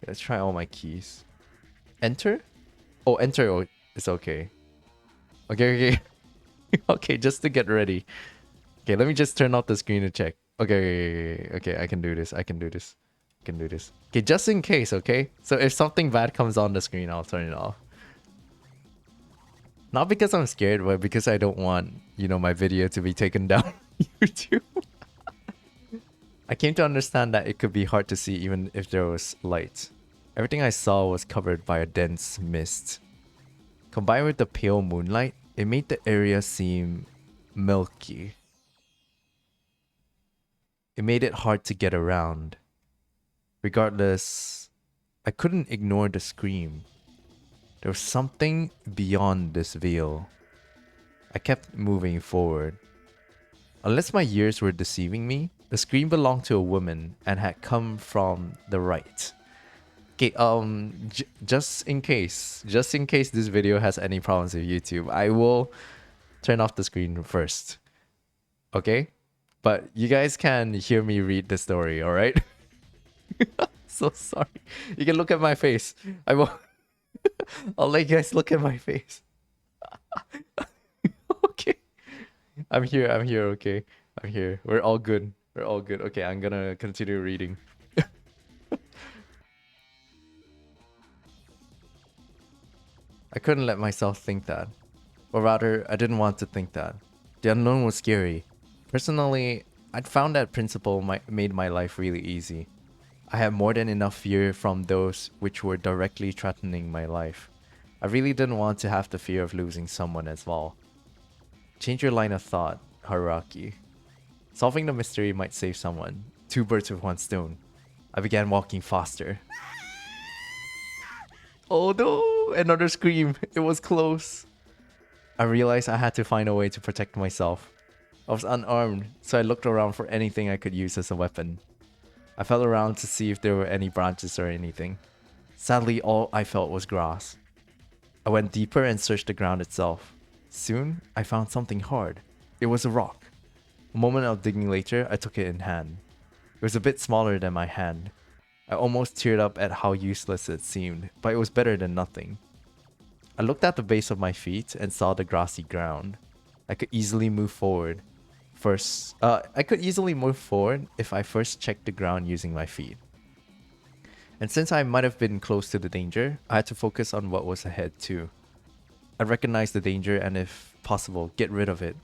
let's try all my keys. Enter? Oh, enter. Oh, it's okay. Okay. Okay, just to get ready. Okay, let me just turn off the screen to check. Okay, I can do this. I can do this. I can do this. Okay, just in case, okay? So if something bad comes on the screen, I'll turn it off. Not because I'm scared, but because I don't want, you know, my video to be taken down on YouTube. I came to understand that it could be hard to see even if there was light. Everything I saw was covered by a dense mist. Combined with the pale moonlight, it made the area seem milky. It made it hard to get around. Regardless, I couldn't ignore the scream. There was something beyond this veil. I kept moving forward. Unless my ears were deceiving me, the scream belonged to a woman and had come from the right. Okay, just in case this video has any problems with YouTube, I will turn off the screen first. Okay? But you guys can hear me read the story, alright? So sorry. You can look at my face. I will. I'll let you guys look at my face. Okay. I'm here, okay? I'm here. We're all good. We're all good. Okay, I'm gonna continue reading. I couldn't let myself think that. Or rather, I didn't want to think that. The unknown was scary. Personally, I'd found that principle made my life really easy. I had more than enough fear from those which were directly threatening my life. I really didn't want to have the fear of losing someone as well. Change your line of thought, Haruaki. Solving the mystery might save someone. 2 birds with 1 stone. I began walking faster. Oh no! Another scream. It was close. I realized I had to find a way to protect myself. I was unarmed, so I looked around for anything I could use as a weapon. I felt around to see if there were any branches or anything. Sadly, all I felt was grass. I went deeper and searched the ground itself. Soon, I found something hard. It was a rock. A moment of digging later, I took it in hand. It was a bit smaller than my hand. I almost teared up at how useless it seemed, but it was better than nothing. I looked at the base of my feet and saw the grassy ground. I could easily move forward. I could easily move forward if I first checked the ground using my feet. And since I might have been close to the danger, I had to focus on what was ahead too. I recognized the danger and if possible, get rid of it.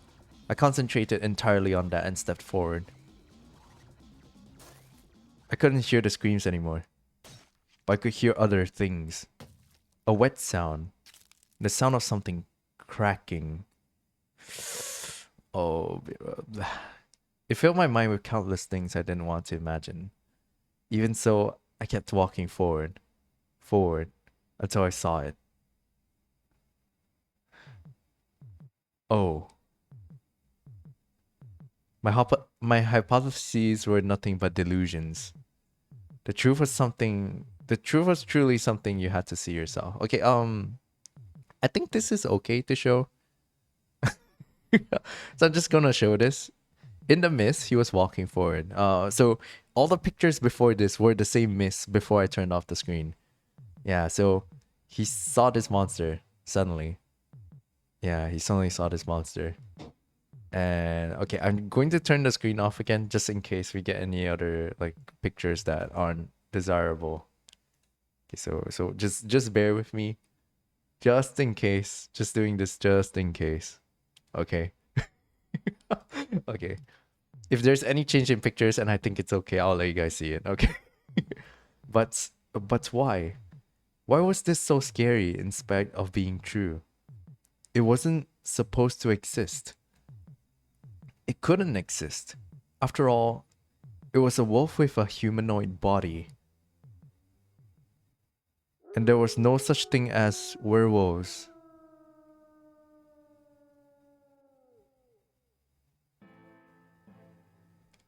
I concentrated entirely on that and stepped forward. I couldn't hear the screams anymore, but I could hear other things. A wet sound. The sound of something cracking. Oh, it filled my mind with countless things I didn't want to imagine. Even so, I kept walking forward, until I saw it. Oh. My hypotheses were nothing but delusions. The truth was truly something you had to see yourself. Okay, I think this is okay to show. So I'm just gonna show this. In the mist, he was walking forward. So all the pictures before this were the same mist before I turned off the screen. Yeah, so he saw this monster suddenly. Yeah, he suddenly saw this monster. And okay, I'm going to turn the screen off again just in case we get any other like pictures that aren't desirable. Okay, so just bear with me. Just in case. Just doing this just in case. Okay. Okay. If there's any change in pictures and I think it's okay, I'll let you guys see it. Okay. But why? Why was this so scary in spite of being true? It wasn't supposed to exist. It couldn't exist. After all, it was a wolf with a humanoid body. And there was no such thing as werewolves.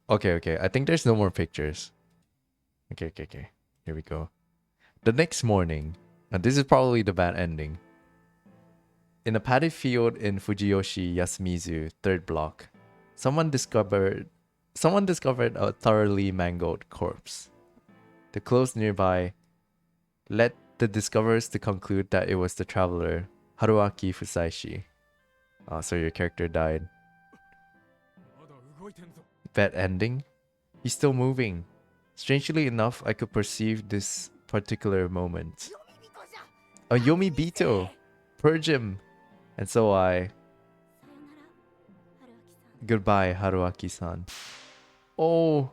Okay. I think there's no more pictures. Okay. Here we go. The next morning, and this is probably the bad ending. In a paddy field in Fujiyoshi Yasumizu, 3rd block, someone discovered a thoroughly mangled corpse. The clothes nearby led the discoverers to conclude that it was the traveler Haruaki Fusaishi. So your character died. Bad ending? He's still moving. Strangely enough, I could perceive this particular moment. A Yomi Bito! Purge him! And so I... さよなら、春明さん。 Goodbye, Haruaki-san. Oh!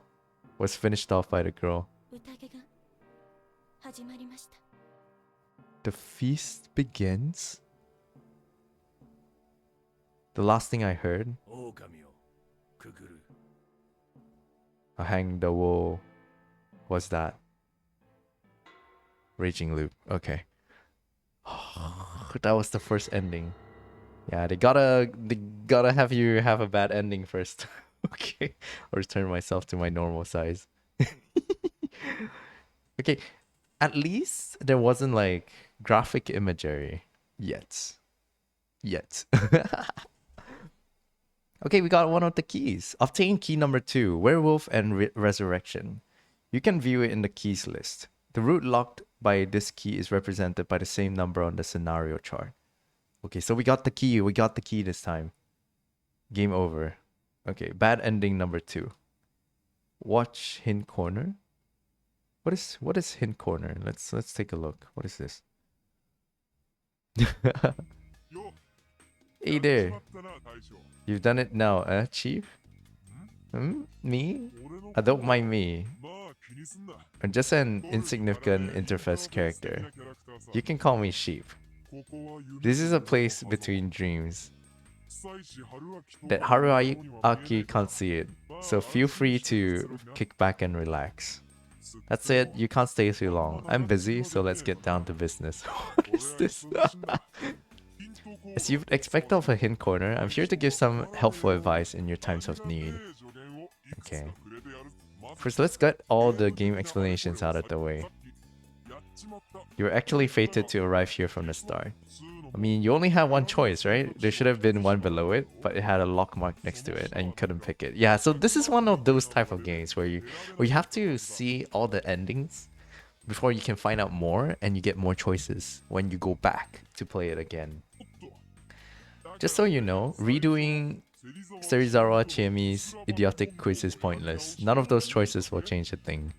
Was finished off by the girl. 宴が始まりました。 The feast begins? The last thing I heard, 狼をくぐる。 I hang the wool, was that. Raging Loop, okay. That was the first ending. Yeah, they gotta have you have a bad ending first. Okay, I'll return myself to my normal size. Okay, at least there wasn't like graphic imagery yet. Okay, we got one of the keys. Obtain key number 2, Werewolf and Resurrection. You can view it in the keys list. The route locked by this key is represented by the same number on the scenario chart. Okay, so we got the key. We got the key this time. Game over. Okay, bad ending number 2. Watch hint corner. What is hint corner? Let's take a look. What is this? Hey there. You've done it now, Chief? Me? Don't mind me. I'm just an insignificant interface character. You can call me Sheep. This is a place between dreams. That Haruaki can't see it, so feel free to kick back and relax. That's it, you can't stay too long. I'm busy, so let's get down to business. What is this? As you'd expect of a hint corner, I'm here to give some helpful advice in your times of need. Okay. First, let's get all the game explanations out of the way. You're actually fated to arrive here from the start. I mean, you only have one choice, right? There should have been one below it, but it had a lock mark next to it and you couldn't pick it. Yeah, so this is one of those type of games where you have to see all the endings before you can find out more, and you get more choices when you go back to play it again. Just so you know, redoing Serizawa Chiemi's idiotic quiz is pointless. None of those choices will change a thing.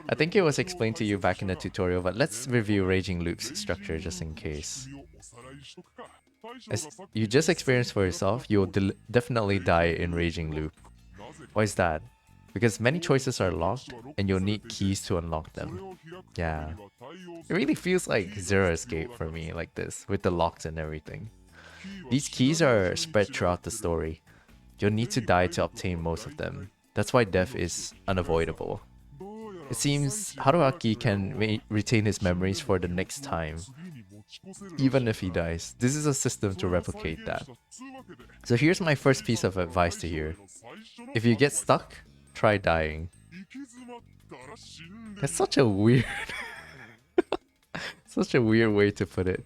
I think it was explained to you back in the tutorial, but let's review Raging Loop's structure just in case. As you just experienced for yourself, you will definitely die in Raging Loop. Why is that? Because many choices are locked, and you'll need keys to unlock them. Yeah. It really feels like Zero Escape for me, like this, with the locks and everything. These keys are spread throughout the story. You'll need to die to obtain most of them. That's why death is unavoidable. It seems Haruaki can retain his memories for the next time, even if he dies. This is a system to replicate that. So here's my first piece of advice to hear. If you get stuck, try dying. That's such a weird... such a weird way to put it.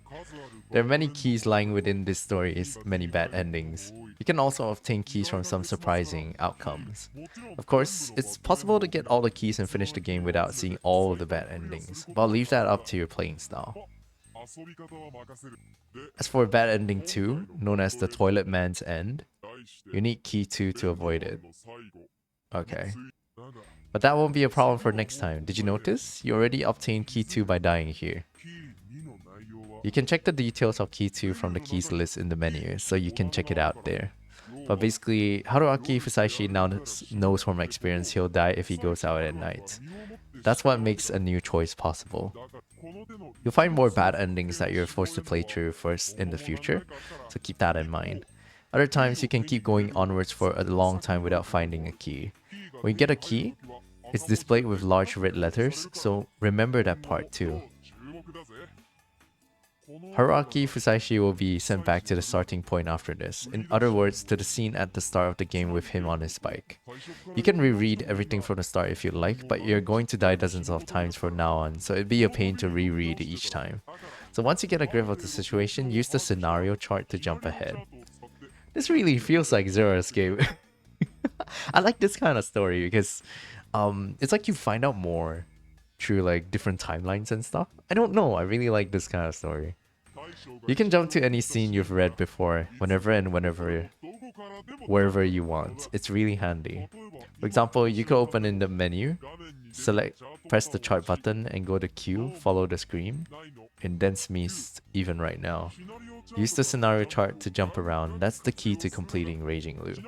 There are many keys lying within this story's many bad endings. You can also obtain keys from some surprising outcomes. Of course, it's possible to get all the keys and finish the game without seeing all of the bad endings, but I'll leave that up to your playing style. As for bad ending 2, known as the Toilet Man's End, you need key 2 to avoid it. Okay. But that won't be a problem for next time. Did you notice? You already obtained key 2 by dying here. You can check the details of key 2 from the keys list in the menu, so you can check it out there. But basically, Haruaki Fusashi now knows from experience he'll die if he goes out at night. That's what makes a new choice possible. You'll find more bad endings that you're forced to play through first in the future, so keep that in mind. Other times, you can keep going onwards for a long time without finding a key. When you get a key, it's displayed with large red letters, so remember that part too. Haruaki Fusashi will be sent back to the starting point after this. In other words, to the scene at the start of the game with him on his bike. You can reread everything from the start if you like, but you're going to die dozens of times from now on, so it'd be a pain to reread each time. So once you get a grip of the situation, use the scenario chart to jump ahead. This really feels like Zero Escape. I like this kind of story because it's like you find out more through like different timelines and stuff. I don't know, I really like this kind of story. You can jump to any scene you've read before, whenever you want. It's really handy. For example, you could open in the menu, press the chart button and go to queue, follow the screen. In Dense Mist, even right now. Use the scenario chart to jump around. That's the key to completing Raging Loop.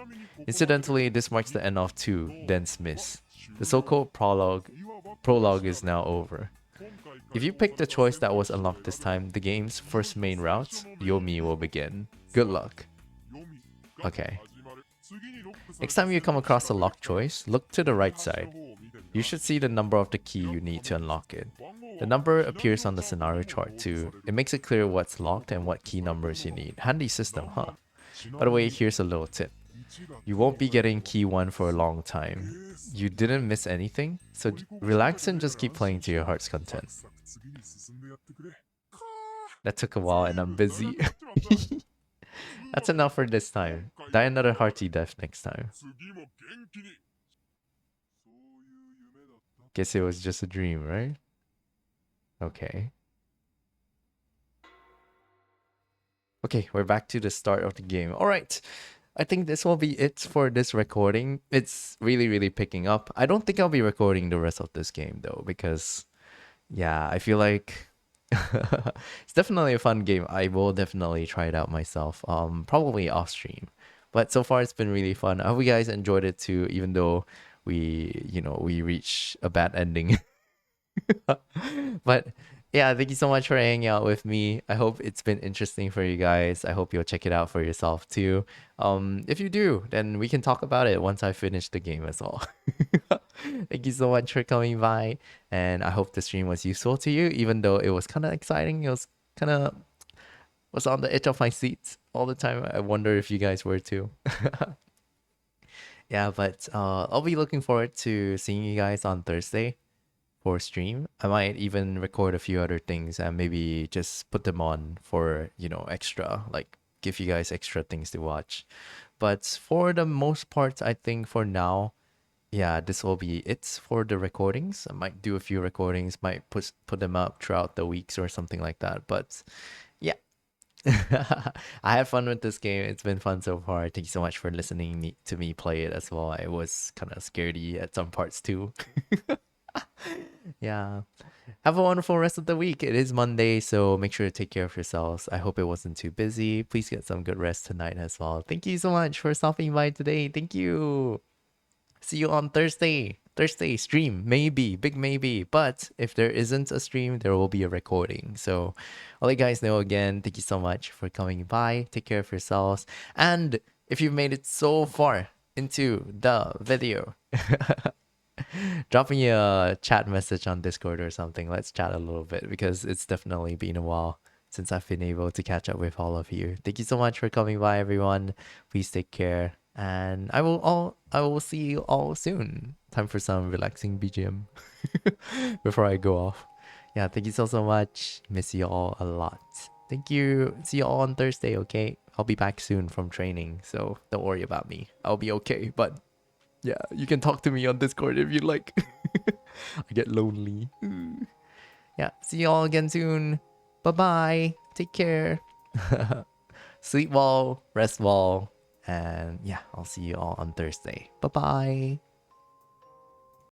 Incidentally, this marks the end of 2, Dense Mist. The so-called prologue is now over. If you pick the choice that was unlocked this time, the game's first main route, Yomi, will begin. Good luck. Okay. Next time you come across a locked choice, look to the right side. You should see the number of the key you need to unlock it. The number appears on the scenario chart too. It makes it clear what's locked and what key numbers you need. Handy system, huh? By the way, here's a little tip. You won't be getting key 1 for a long time. You didn't miss anything, so relax and just keep playing to your heart's content. That took a while and I'm busy. That's enough for this time. Die another hearty death next time. Guess it was just a dream, right? Okay. Okay, we're back to the start of the game. Alright, I think this will be it for this recording. It's really picking up. I don't think I'll be recording the rest of this game though, because yeah, I feel like it's definitely a fun game. I will definitely try it out myself, probably off stream. But so far it's been really fun. I hope you guys enjoyed it too, even though we reach a bad ending. But yeah, thank you so much for hanging out with me. I hope it's been interesting for you guys. I hope you'll check it out for yourself too. If you do, then we can talk about it once I finish the game as well. Thank you so much for coming by, and I hope the stream was useful to you, even though it was kind of exciting. It was kind of on the edge of my seat all the time. I wonder if you guys were too. Yeah, but I'll be looking forward to seeing you guys on Thursday for stream. I might even record a few other things and maybe just put them on for, extra, like give you guys extra things to watch. But for the most part, I think for now, yeah, this will be it for the recordings. I might do a few recordings, might put them up throughout the weeks or something like that. But yeah. I had fun with this game. It's been fun so far. Thank you so much for listening to me play it as well. I was kind of scaredy at some parts too. Yeah. Have a wonderful rest of the week. It is Monday, so make sure to take care of yourselves. I hope it wasn't too busy. Please get some good rest tonight as well. Thank you so much for stopping by today. Thank you. See you on Thursday. Thursday stream, maybe, big maybe. But if there isn't a stream, there will be a recording. So I'll let you guys know again. Thank you so much for coming by. Take care of yourselves. And if you've made it so far into the video, drop me a chat message on Discord or something. Let's chat a little bit, because it's definitely been a while since I've been able to catch up with all of you. Thank you so much for coming by, everyone. Please take care. And I will see you all soon. Time for some relaxing BGM before I go off. Yeah, thank you so much. Miss you all a lot. Thank you. See you all on Thursday, okay? I'll be back soon from training, so don't worry about me. I'll be okay, but yeah, you can talk to me on Discord if you like. I get lonely. Yeah, see you all again soon. Bye-bye. Take care. Sleep well, rest well. And yeah, I'll see you all on Thursday. Bye-bye.